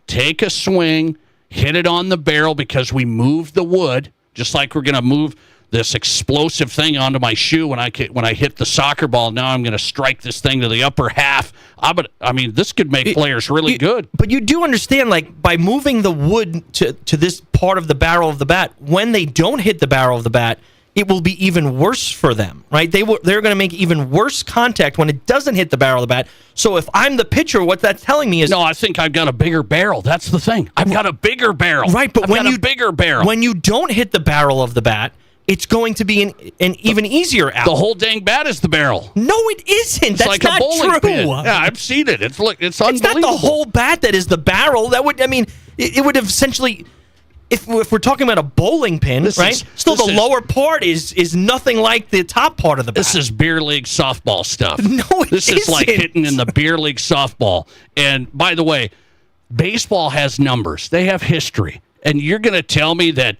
take a swing, hit it on the barrel because we moved the wood, just like we're going to move this explosive thing onto my shoe when I hit the soccer ball. Now I'm going to strike this thing to the upper half. I mean, this could make players really good. But you do understand, like, by moving the wood to this part of the barrel of the bat, when they don't hit the barrel of the bat, it will be even worse for them, right? They're going to make even worse contact when it doesn't hit the barrel of the bat. So if I'm the pitcher, what that's telling me is... No, I think I've got a bigger barrel. That's the thing. I've got a bigger barrel. Right, but a bigger barrel. When you don't hit the barrel of the bat, it's going to be an even easier out. The whole dang bat is the barrel. No, it isn't. That's like not a bowling true. pin. Yeah, I've seen it. It's unbelievable. It's not the whole bat that is the barrel. That would, it would have essentially... If we're talking about a bowling pin, right? The lower part is nothing like the top part of the bat. This is beer league softball stuff. No, this is like hitting in the beer league softball. And by the way, baseball has numbers. They have history. And you're going to tell me that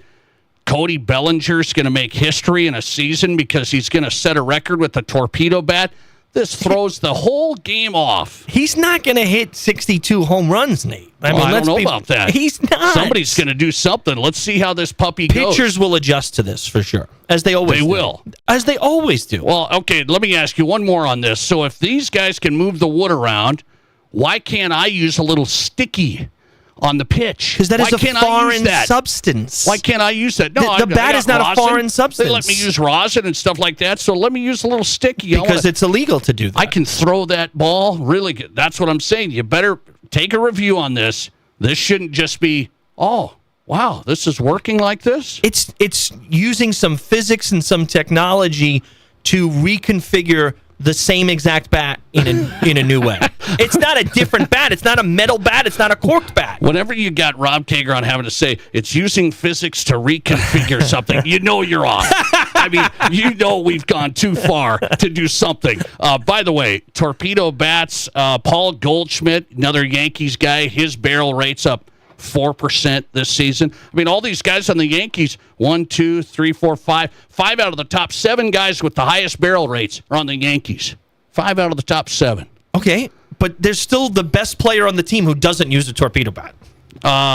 Cody Bellinger's going to make history in a season because he's going to set a record with a torpedo bat? This throws the whole game off. He's not going to hit 62 home runs, Nate. I don't know about that. He's not. Somebody's going to do something. Let's see how this puppy goes. Pitchers will adjust to this for sure, as they always do. They will. As they always do. Well, okay, let me ask you one more on this. So if these guys can move the wood around, why can't I use a little sticky on the pitch? Because that is a foreign substance. Why can't I use that? No, the bat is not a foreign substance. They let me use rosin and stuff like that, so let me use a little sticky. Because it's illegal to do that. I can throw that ball really good. That's what I'm saying. You better take a review on this. This shouldn't just be, oh, wow, this is working like this? It's using some physics and some technology to reconfigure the same exact bat in a new way. It's not a different bat. It's not a metal bat. It's not a corked bat. Whenever you got Rob Kager on having to say it's using physics to reconfigure something, you know you're off. I mean, you know we've gone too far to do something. By the way, torpedo bats, Paul Goldschmidt, another Yankees guy, his barrel rate's up 4% this season. I mean, all these guys on the Yankees, 1, 2, 3, 4, 5. 5 out of the top 7 guys with the highest barrel rates are on the Yankees. 5 out of the top 7. Okay, but there's still the best player on the team who doesn't use a torpedo bat.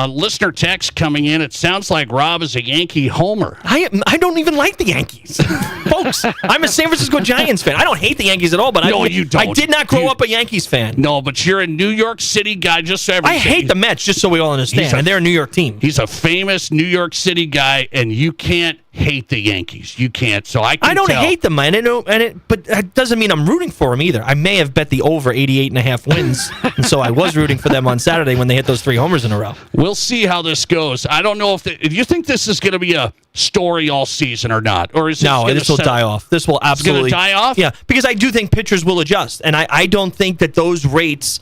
Listener text coming in. It sounds like Rob is a Yankee homer. I don't even like the Yankees. Folks, I'm a San Francisco Giants fan. I don't hate the Yankees at all, but you don't. I did not grow up a Yankees fan. No, but you're a New York City guy, just so everybody. I hate the Mets, just so we all understand. And they're a New York team. He's a famous New York City guy, and you can't hate the Yankees. You can't. So I don't tell. hate them, but it doesn't mean I'm rooting for them either. I may have bet the over 88.5 wins, and so I was rooting for them on Saturday when they hit those 3 homers in a row. We'll see how this goes. I don't know if you think this is going to be a story all season or not, or is this will die off. This will absolutely die off. Yeah, because I do think pitchers will adjust, and I don't think that those rates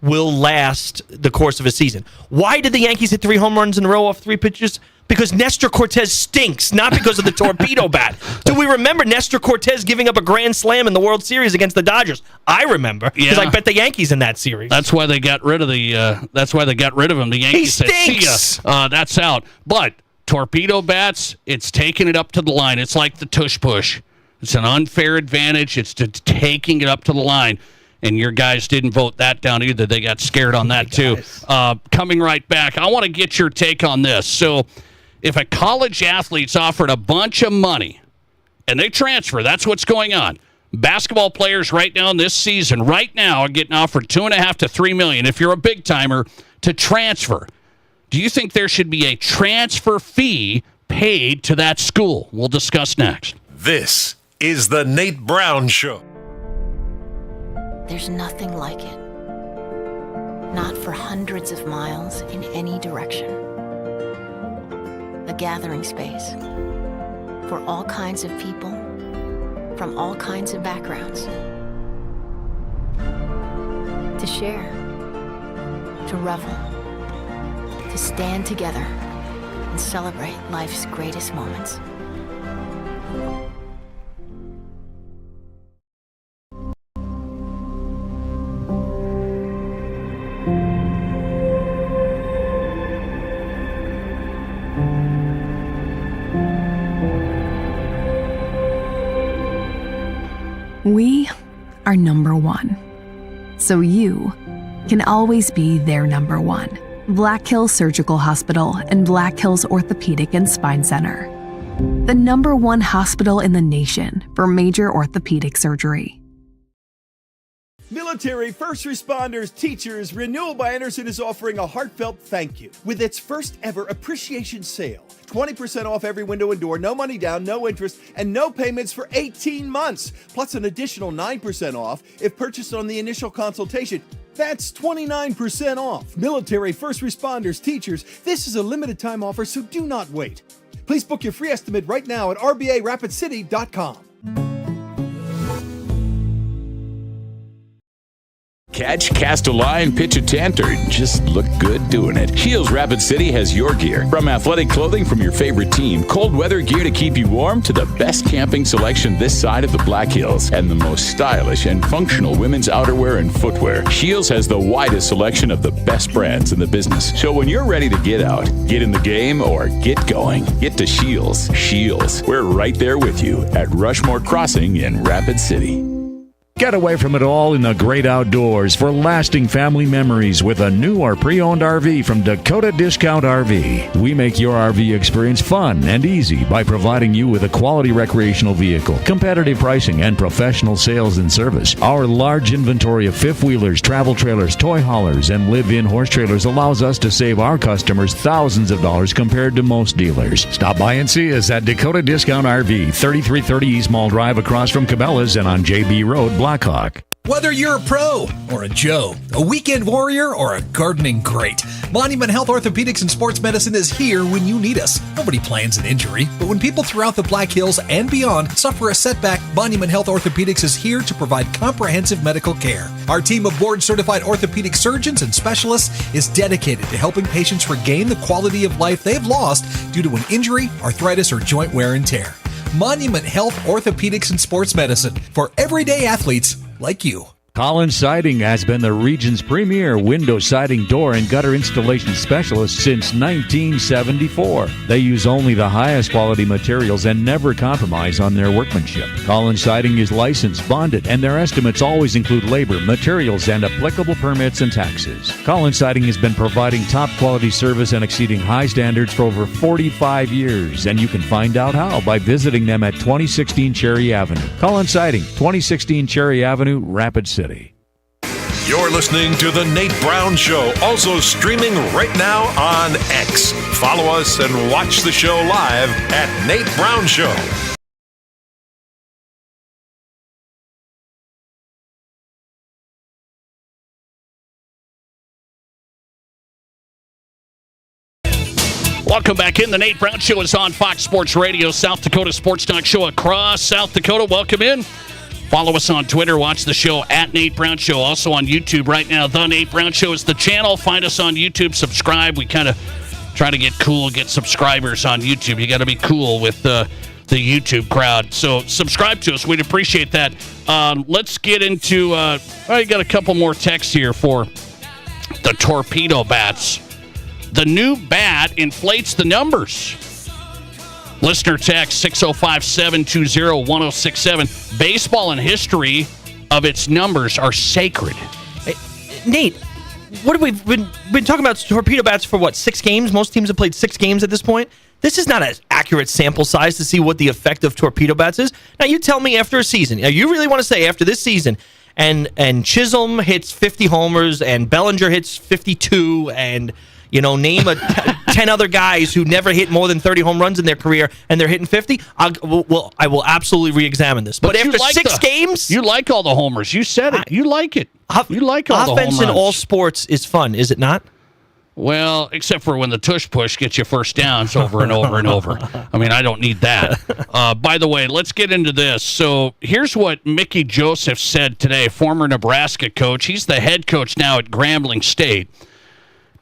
will last the course of a season. Why did the Yankees hit 3 home runs in a row off 3 pitches? Because Nestor Cortez stinks, not because of the torpedo bat. Do we remember Nestor Cortez giving up a grand slam in the World Series against the Dodgers? I remember because I bet the Yankees in that series. That's why they got rid of That's why they got rid of him. The Yankees said, "See ya, that's out." But torpedo bats, it's taking it up to the line. It's like the tush push. It's an unfair advantage. It's taking it up to the line. And your guys didn't vote that down either. They got scared on that too. Coming right back, I want to get your take on this. So if a college athlete's offered a bunch of money and they transfer, that's what's going on. Basketball players right now in this season, right now, are getting offered $2.5 to $3 million if you're a big timer to transfer. Do you think there should be a transfer fee paid to that school? We'll discuss next. This is the Nate Brown Show. There's nothing like it. Not for hundreds of miles in any direction. A gathering space for all kinds of people from all kinds of backgrounds. To share, to revel, to stand together and celebrate life's greatest moments. We are number one, so you can always be their number one. Black Hills Surgical Hospital and Black Hills Orthopedic and Spine Center. The number one hospital in the nation for major orthopedic surgery. Military, first responders, teachers, Renewal by Anderson is offering a heartfelt thank you with its first ever appreciation sale. 20% off every window and door, no money down, no interest, and no payments for 18 months. Plus an additional 9% off if purchased on the initial consultation. That's 29% off. Military, first responders, teachers, this is a limited time offer, so do not wait. Please book your free estimate right now at rbarapidcity.com. Catch, cast a line, pitch a tent, or just look good doing it. Shields Rapid City has your gear. From athletic clothing from your favorite team, cold weather gear to keep you warm, to the best camping selection this side of the Black Hills, and the most stylish and functional women's outerwear and footwear. Shields has the widest selection of the best brands in the business. So when you're ready to get out, get in the game, or get going, get to Shields. Shields, we're right there with you at Rushmore Crossing in Rapid City. Get away from it all in the great outdoors for lasting family memories with a new or pre-owned RV from Dakota Discount RV. We make your RV experience fun and easy by providing you with a quality recreational vehicle, competitive pricing, and professional sales and service. Our large inventory of fifth-wheelers, travel trailers, toy haulers, and live-in horse trailers allows us to save our customers thousands of dollars compared to most dealers. Stop by and see us at Dakota Discount RV, 3330 East Mall Drive across from Cabela's and on JB Road, Blackhawk. Whether you're a pro or a Joe, a weekend warrior or a gardening great, Monument Health Orthopedics and Sports Medicine is here when you need us. Nobody plans an injury, but when people throughout the Black Hills and beyond suffer a setback, Monument Health Orthopedics is here to provide comprehensive medical care. Our team of board-certified orthopedic surgeons and specialists is dedicated to helping patients regain the quality of life they've lost due to an injury, arthritis, or joint wear and tear. Monument Health Orthopedics and Sports Medicine for everyday athletes like you. Collins Siding has been the region's premier window siding, door, and gutter installation specialist since 1974. They use only the highest quality materials and never compromise on their workmanship. Collins Siding is licensed, bonded, and their estimates always include labor, materials, and applicable permits and taxes. Collins Siding has been providing top quality service and exceeding high standards for over 45 years, and you can find out how by visiting them at 2016 Cherry Avenue. Collins Siding, 2016 Cherry Avenue, Rapid City. You're listening to The Nate Brown Show, also streaming right now on X. Follow us and watch the show live at Nate Brown Show. Welcome back in. The Nate Brown Show is on Fox Sports Radio, South Dakota Sports Talk Show across South Dakota. Welcome in. Follow us on Twitter. Watch the show at Nate Brown Show. Also on YouTube right now. The Nate Brown Show is the channel. Find us on YouTube. Subscribe. We kind of try to get cool, get subscribers on YouTube. You got to be cool with the YouTube crowd. So subscribe to us. We'd appreciate that. Let's get into, I got a couple more texts here for the torpedo bats. The new bat inflates the numbers. Listener text 605-720-1067. Baseball and history of its numbers are sacred. Hey, Nate, what have we been talking about torpedo bats for, 6 games? Most teams have played 6 games at this point. This is not an accurate sample size to see what the effect of torpedo bats is. Now, you tell me after a season. Now, you really want to say after this season, and Chisholm hits 50 homers, and Bellinger hits 52, and name 10 other guys who never hit more than 30 home runs in their career, and they're hitting 50. I will absolutely re-examine this. But after 6 games, you like all the homers. You said it. You like it. You like all the home runs. Offense in all sports is fun, is it not? Well, except for when the tush push gets you first downs over and over and over. I mean, I don't need that. By the way, let's get into this. So here's what Mickey Joseph said today, former Nebraska coach. He's the head coach now at Grambling State.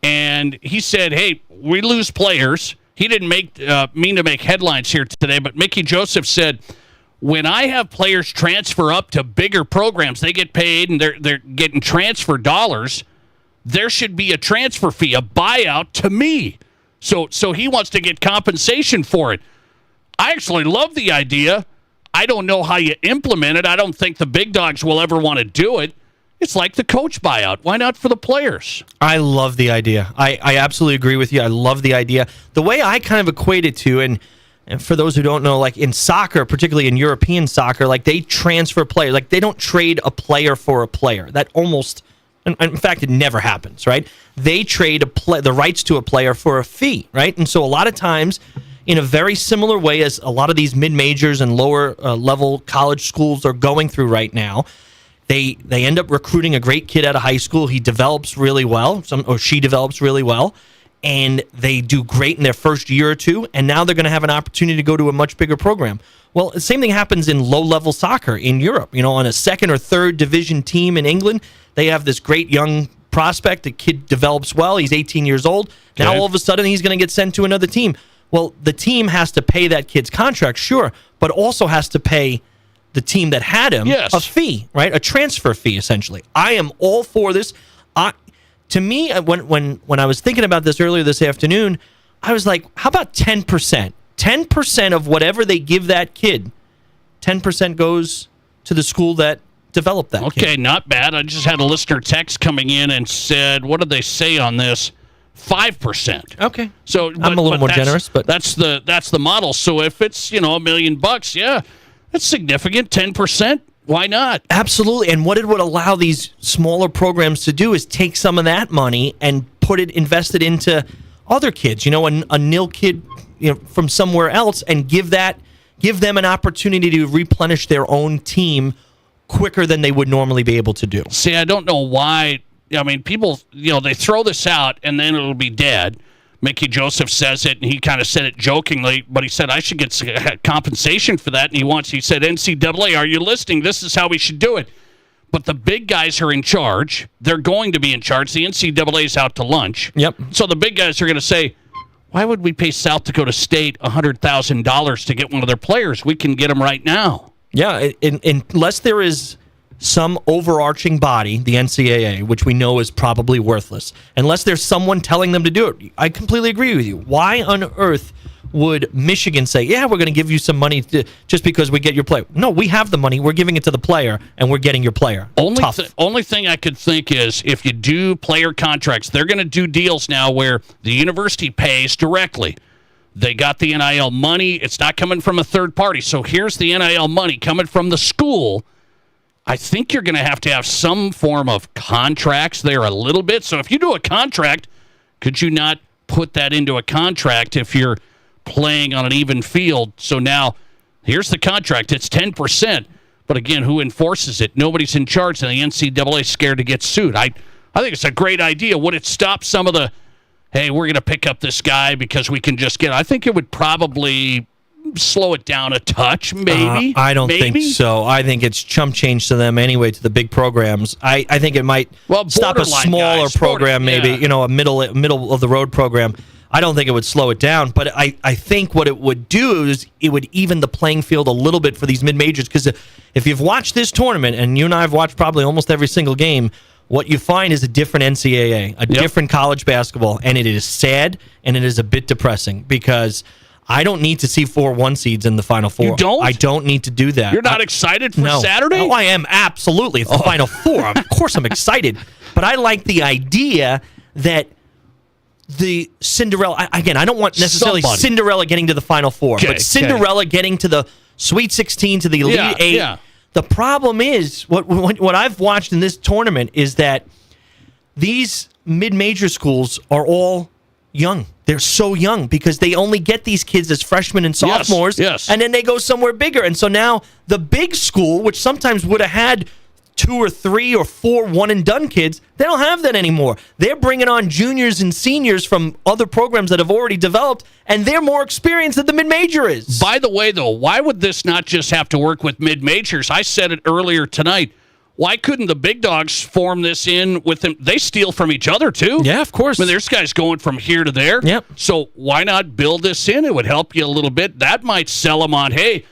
And he said, hey, we lose players. He didn't mean to make headlines here today, but Mickey Joseph said, when I have players transfer up to bigger programs, they get paid and they're getting transfer dollars, there should be a transfer fee, a buyout to me. So he wants to get compensation for it. I actually love the idea. I don't know how you implement it. I don't think the big dogs will ever want to do it. It's like the coach buyout. Why not for the players? I love the idea. I absolutely agree with you. I love the idea. The way I kind of equate it to, and for those who don't know, like in soccer, particularly in European soccer, like they transfer players. Like they don't trade a player for a player. That almost, in fact, it never happens, right? They trade the rights to a player for a fee, right? And so a lot of times, in a very similar way as a lot of these mid-majors and lower level college schools are going through right now, They end up recruiting a great kid out of high school. He develops really well, or she develops really well, and they do great in their first year or two, and now they're going to have an opportunity to go to a much bigger program. Well, the same thing happens in low-level soccer in Europe. On a second or third division team in England, they have this great young prospect. The kid develops well. He's 18 years old. Now, all of a sudden, he's going to get sent to another team. Well, the team has to pay that kid's contract, sure, but also has to pay the team that had him a fee, right? A transfer fee, essentially. I am all for this. To me, when I was thinking about this earlier this afternoon, I was like, how about 10%? 10% of whatever they give that kid, 10% goes to the school that developed that kid. Okay, not bad. I just had a listener text coming in and said, what did they say on this? 5%. Okay. So I'm a little more generous, but that's the model. So if it's, $1 million, yeah, that's significant. 10%. Why not? Absolutely. And what it would allow these smaller programs to do is take some of that money and invest it into other kids, a nil kid from somewhere else, and give them an opportunity to replenish their own team quicker than they would normally be able to do. See, I don't know why. I mean, people, they throw this out and then it'll be dead. Mickey Joseph says it, and he kind of said it jokingly, but he said, I should get compensation for that. And he said, NCAA, are you listening? This is how we should do it. But the big guys are in charge. They're going to be in charge. The NCAA's out to lunch. Yep. So the big guys are going to say, why would we pay South Dakota State $100,000 to get one of their players? We can get them right now. Yeah, unless there is some overarching body, the NCAA, which we know is probably worthless, unless there's someone telling them to do it. I completely agree with you. Why on earth would Michigan say, yeah, we're going to give you some money just because we get your player? No, we have the money. We're giving it to the player, and we're getting your player. Only thing I could think is if you do player contracts, they're going to do deals now where the university pays directly. They got the NIL money. It's not coming from a third party. So here's the NIL money coming from the school. I think you're going to have some form of contracts there a little bit. So if you do a contract, could you not put that into a contract if you're playing on an even field? So now here's the contract. It's 10%. But again, who enforces it? Nobody's in charge, and the NCAA is scared to get sued. I think it's a great idea. Would it stop some of the, hey, we're going to pick up this guy because we can just get, I think it would probably slow it down a touch, maybe. I don't think so. I think it's chump change to them anyway, to the big programs. I think it might stop a smaller program, maybe, a middle of the road program. I don't think it would slow it down, but I think what it would do is it would even the playing field a little bit for these mid-majors, because if you've watched this tournament, and you and I have watched probably almost every single game, what you find is a different NCAA, different college basketball, and it is sad, and it is a bit depressing, because I don't need to see 4 1 seeds in the Final Four. You don't? I don't need to do that. You're not excited for Saturday? Oh, I am, absolutely. It's the Final Four. Of course I'm excited. But I like the idea that the Cinderella, again, I don't want necessarily Cinderella getting to the Final Four, but Cinderella getting to the Sweet 16, to the Elite Eight. Yeah. The problem is, what I've watched in this tournament is that these mid-major schools are all young. They're so young because they only get these kids as freshmen and sophomores, and then they go somewhere bigger. And so now the big school, which sometimes would have had 2 or 3 or 4 one-and-done kids, they don't have that anymore. They're bringing on juniors and seniors from other programs that have already developed, and they're more experienced than the mid-major is. By the way, though, why would this not just have to work with mid-majors? I said it earlier tonight. Why couldn't the big dogs form this in with them? They steal from each other, too. Yeah, of course. I mean, there's guys going from here to there. Yep. So why not build this in? It would help you a little bit. That might sell them on, hey,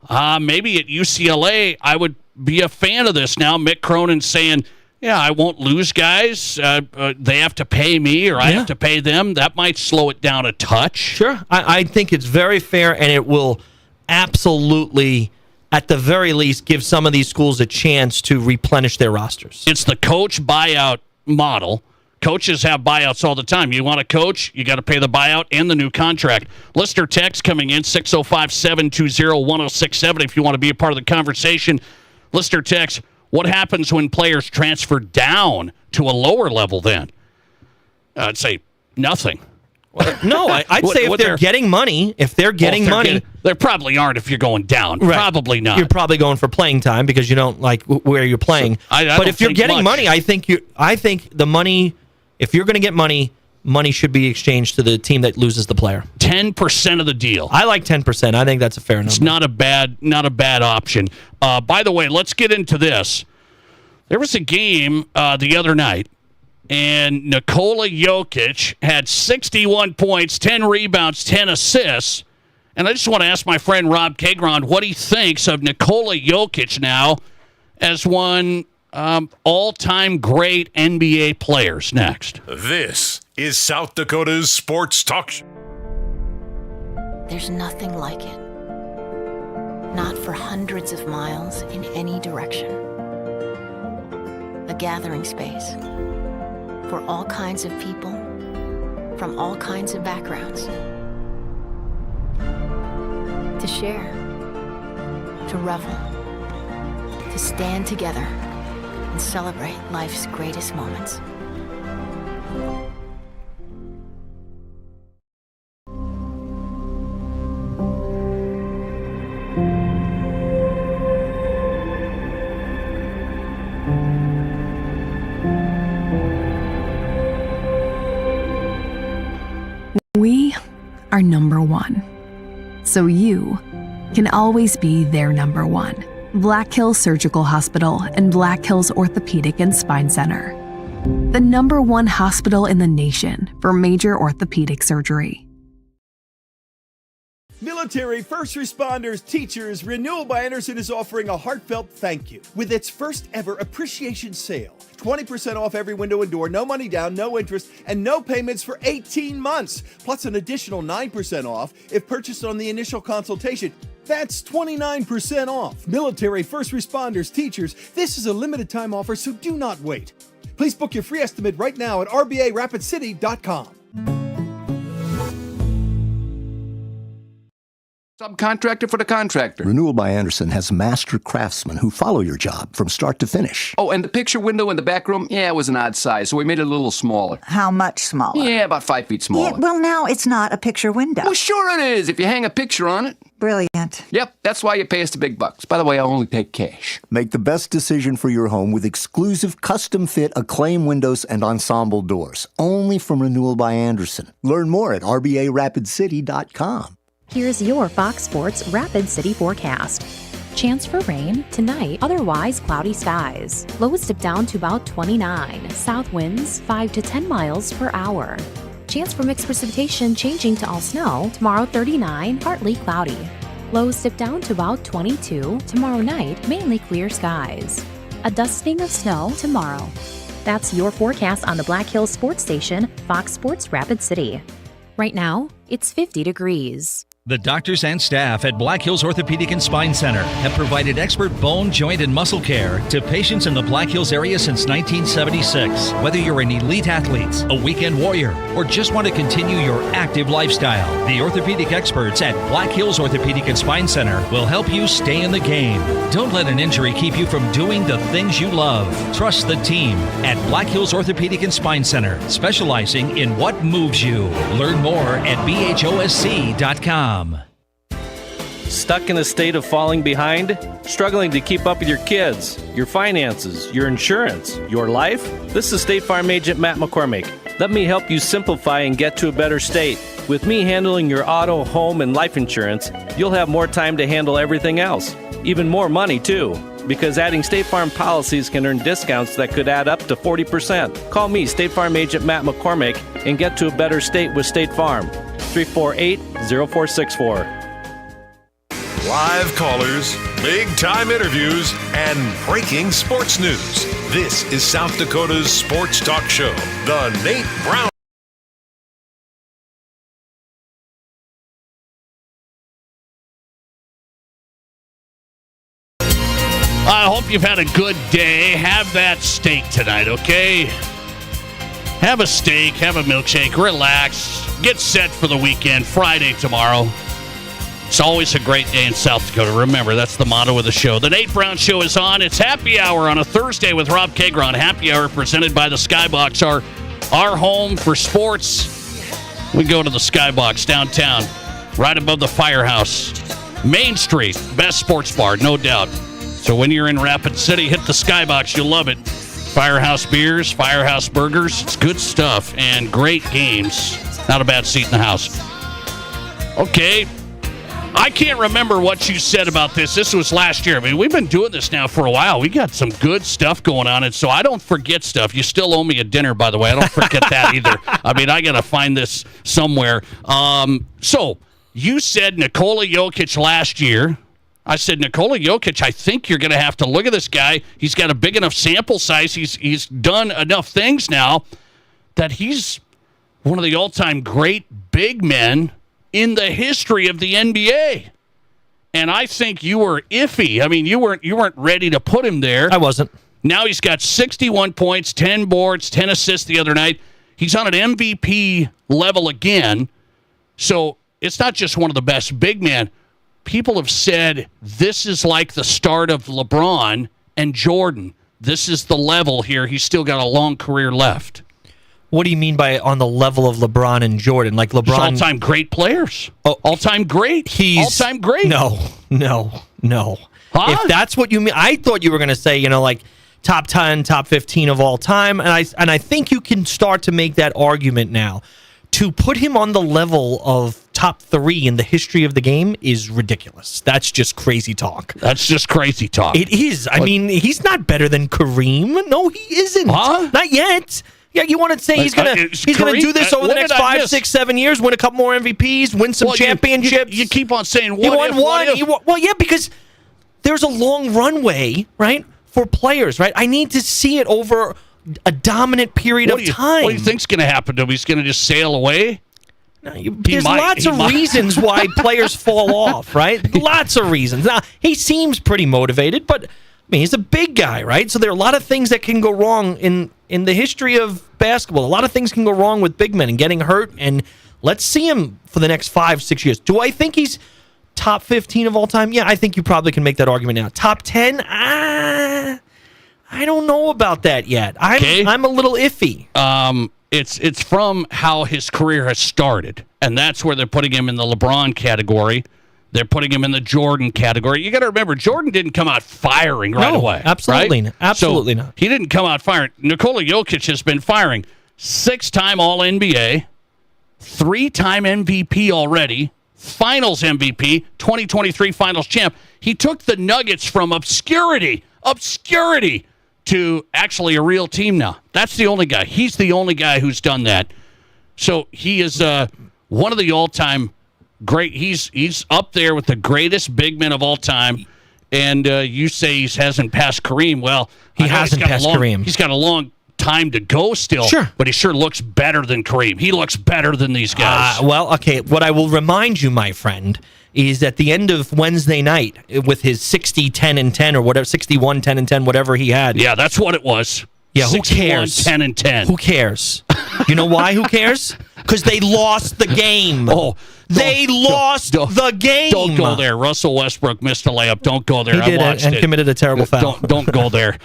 maybe at UCLA, I would be a fan of this now. Mick Cronin saying, yeah, I won't lose guys. They have to pay me, or I have to pay them. That might slow it down a touch. Sure. I think it's very fair, and it will absolutely, at the very least, give some of these schools a chance to replenish their rosters. It's the coach buyout model. Coaches have buyouts all the time. You want a coach, you got to pay the buyout and the new contract. Listener text coming in, 605-720-1067 if you want to be a part of the conversation. Listener text, what happens when players transfer down to a lower level then? I'd say nothing. No, I'd say if they're getting money, There probably aren't if you're going down. Right. Probably not. You're probably going for playing time because you don't like where you're playing. But if you're getting money, I think the money, if you're going to get money should be exchanged to the team that loses the player. 10% of the deal. I like 10%. I think that's a fair number. It's not a bad option. By the way, let's get into this. There was a game the other night, and Nikola Jokic had 61 points, 10 rebounds, 10 assists. And I just want to ask my friend Rob Kagron what he thinks of Nikola Jokic now as one all-time great NBA players. Next. This is South Dakota's Sports Talk Show. There's nothing like it. Not for hundreds of miles in any direction. A gathering space for all kinds of people from all kinds of backgrounds. To share, to revel, to stand together and celebrate life's greatest moments. We are number one. So you can always be their number one. Black Hills Surgical Hospital and Black Hills Orthopedic and Spine Center. The number one hospital in the nation for major orthopedic surgery. Military, first responders, teachers, Renewal by Anderson is offering a heartfelt thank you with its first ever appreciation sale. 20% off every window and door, no money down, no interest, and no payments for 18 months. Plus an additional 9% off if purchased on the initial consultation. That's 29% off. Military, first responders, teachers, this is a limited time offer, so do not wait. Please book your free estimate right now at rbarapidcity.com. Subcontractor for the contractor. Renewal by Anderson has master craftsmen who follow your job from start to finish. Oh, and the picture window in the back room, it was an odd size, so we made it a little smaller. How much smaller? Yeah, about 5 feet smaller. Yeah, well, now it's not a picture window. Well, sure it is, if you hang a picture on it. Brilliant. Yep, that's why you pay us the big bucks. By the way, I only take cash. Make the best decision for your home with exclusive custom-fit Acclaim windows and ensemble doors. Only from Renewal by Anderson. Learn more at rbarapidcity.com. Here's your Fox Sports Rapid City forecast. Chance for rain tonight, otherwise cloudy skies. Lows dip down to about 29. South winds 5 to 10 miles per hour. Chance for mixed precipitation changing to all snow. Tomorrow 39, partly cloudy. Lows dip down to about 22. Tomorrow night, mainly clear skies. A dusting of snow tomorrow. That's your forecast on the Black Hills Sports Station, Fox Sports Rapid City. Right now, it's 50 degrees. The doctors and staff at Black Hills Orthopedic and Spine Center have provided expert bone, joint, and muscle care to patients in the Black Hills area since 1976. Whether you're an elite athlete, a weekend warrior, or just want to continue your active lifestyle, the orthopedic experts at Black Hills Orthopedic and Spine Center will help you stay in the game. Don't let an injury keep you from doing the things you love. Trust the team at Black Hills Orthopedic and Spine Center, specializing in what moves you. Learn more at bhosc.com. Stuck in a state of falling behind? Struggling to keep up with your kids, your finances, your insurance, your life? This is State Farm Agent Matt McCormick. Let me help you simplify and get to a better state. With me handling your auto, home, and life insurance, you'll have more time to handle everything else. Even more money, too. Because adding State Farm policies can earn discounts that could add up to 40%. Call me, State Farm Agent Matt McCormick, and get to a better state with State Farm. 348-0464. Live callers, big-time interviews, and breaking sports news. This is South Dakota's sports talk show, The Nate Brown. I hope you've had a good day. Have that steak tonight, okay? Have a steak, have a milkshake, relax, get set for the weekend, Friday tomorrow. It's always a great day in South Dakota. Remember, that's the motto of the show. The Nate Brown Show is on. It's Happy Hour on a Thursday with Rob Kagron. Happy Hour presented by the Skybox, our home for sports. We go to the Skybox downtown, right above the Firehouse. Main Street, best sports bar, no doubt. So when you're in Rapid City, hit the Skybox. You'll love it. Firehouse beers, Firehouse burgers. It's good stuff and great games. Not a bad seat in the house. Okay. I can't remember what you said about this. This was last year. I mean, we've been doing this now for a while. We got some good stuff going on, and so I don't forget stuff. You still owe me a dinner, by the way. I don't forget that either. I mean, I got to find this somewhere. So you said Nikola Jokic last year. I said, Nikola Jokic, I think you're going to have to look at this guy. He's got a big enough sample size. He's done enough things now that he's one of the all-time great big men in the history of the NBA. And I think you were iffy. I mean, you weren't ready to put him there. I wasn't. Now he's got 61 points, 10 boards, 10 assists the other night. He's on an MVP level again. So it's not just one of the best big men. People have said this is like the start of LeBron and Jordan. This is the level here. He's still got a long career left. What do you mean by on the level of LeBron and Jordan? Like LeBron, all-time great players. Oh, all-time great. All-time great. No. Huh? If that's what you mean, I thought you were going to say, like top 10, top 15 of all time, and I think you can start to make that argument now. To put him on the level of top 3 in the history of the game is ridiculous. That's just crazy talk. It is. I mean, he's not better than Kareem. No, he isn't. Huh? Not yet. Yeah, you want to say he's gonna do this over the next 5, 6, 7 years, win a couple more MVPs, win some championships. You keep on saying he won one. Well, yeah, because there's a long runway, right, for players, right? I need to see it over a dominant period of time. What do you think's going to happen to him? He's going to just sail away? No, there's lots of reasons why players fall off, right? Lots of reasons. Now, he seems pretty motivated, but he's a big guy, right? So there are a lot of things that can go wrong in the history of basketball. A lot of things can go wrong with big men and getting hurt, and let's see him for the next 5, 6 years. Do I think he's top 15 of all time? Yeah, I think you probably can make that argument now. Top 10? I don't know about that yet. I'm a little iffy. It's from how his career has started, and that's where they're putting him in the LeBron category. They're putting him in the Jordan category. You got to remember, Jordan didn't come out firing right away. Absolutely, right? absolutely not. He didn't come out firing. Nikola Jokic has been firing. 6-time All-NBA, 3-time MVP already, Finals MVP, 2023 Finals champ. He took the Nuggets from obscurity to actually a real team now. That's the only guy. He's the only guy who's done that. So he is one of the all-time great. He's up there with the greatest big men of all time. And you say he hasn't passed Kareem. Well, he hasn't passed Kareem. He's got a long time to go still. Sure. But he sure looks better than Kareem. He looks better than these guys. Well, okay. What I will remind you, my friend, is at the end of Wednesday night with his 60, 10, and 10 or whatever, 61, 10, and 10, whatever he had. Yeah, that's what it was. Yeah, who cares? 10 and 10. Who cares? You know why? Who cares? Because they lost the game. They lost the game. Don't go there. Russell Westbrook missed a layup. Don't go there. He did I watched and it. committed a terrible foul. Don't go there.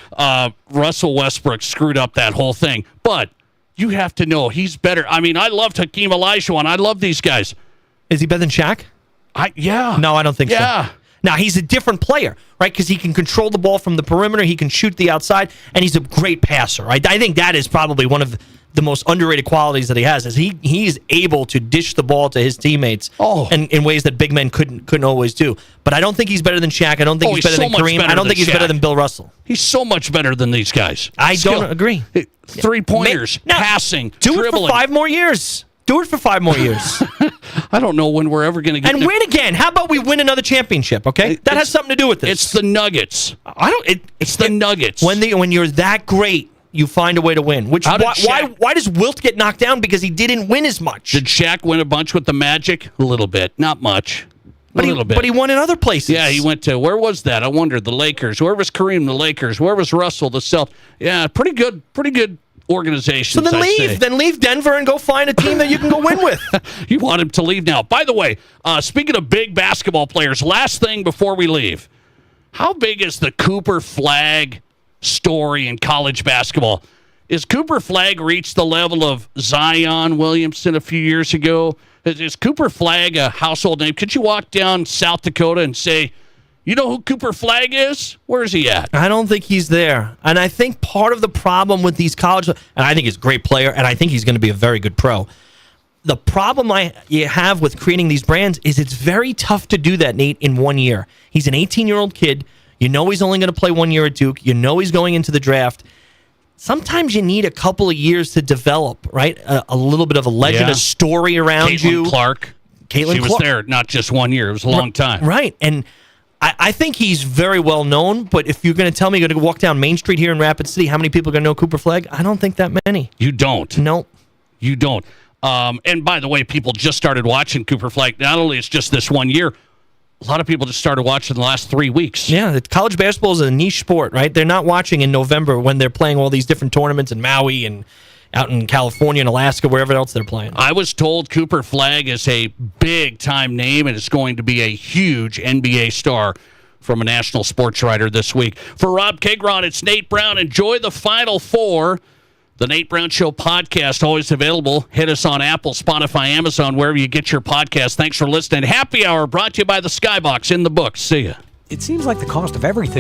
Russell Westbrook screwed up that whole thing. But you have to know he's better. I mean, I loved Hakeem Olajuwon. I love these guys. Is he better than Shaq? Yeah. No, I don't think so. Now, he's a different player, right? Because he can control the ball from the perimeter. He can shoot the outside, and he's a great passer, right? I think that is probably one of the most underrated qualities that he has is he's able to dish the ball to his teammates in ways that big men couldn't always do. But I don't think he's better than Shaq. I don't think he's better than Kareem. I don't think he's better than Bill Russell. He's so much better than these guys. I don't agree. 3-pointers, passing, do dribbling. it for 5 more years. Do it for 5 more years. I don't know when we're ever going to get. And win again. How about we win another championship? Okay, that has something to do with this. It's the Nuggets. It's the Nuggets. When you're that great, you find a way to win. Why does Wilt get knocked down? Because he didn't win as much. Did Shaq win a bunch with the Magic? A little bit, not much. But he won in other places. Yeah, he went to, where was that? I wonder. The Lakers. Where was Kareem? The Lakers. Where was Russell? The Celtics. Yeah, pretty good organization. So then leave. Then leave Denver and go find a team that you can go win with. You want him to leave now. By the way, speaking of big basketball players, last thing before we leave, how big is the Cooper Flagg story in college basketball? Is Cooper Flagg reached the level of Zion Williamson a few years ago? Is Cooper Flagg a household name? Could you walk down South Dakota and say, you know who Cooper Flagg is? Where is he at? I don't think he's there. And I think part of the problem with these college, and I think he's a great player, and I think he's going to be a very good pro. The problem you have with creating these brands is it's very tough to do that, Nate, in 1 year. He's an 18-year-old kid. You know he's only going to play 1 year at Duke. You know he's going into the draft. Sometimes you need a couple of years to develop, right? A little bit of a legend, a story around you. Caitlin Clark. Was there not just 1 year. It was a long time. Right. And I think he's very well known, but if you're going to tell me you're going to walk down Main Street here in Rapid City, how many people are going to know Cooper Flagg? I don't think that many. You don't? No. You don't. And by the way, people just started watching Cooper Flagg. Not only it's just this 1 year, a lot of people just started watching the last 3 weeks. Yeah, college basketball is a niche sport, right? They're not watching in November when they're playing all these different tournaments in Maui and out in California and Alaska, wherever else they're playing. I was told Cooper Flagg is a big-time name and is going to be a huge NBA star from a national sports writer this week. For Rob Kegron, it's Nate Brown. Enjoy the Final Four. The Nate Brown Show podcast, always available. Hit us on Apple, Spotify, Amazon, wherever you get your podcast. Thanks for listening. Happy Hour brought to you by the Skybox in the books. See ya. It seems like the cost of everything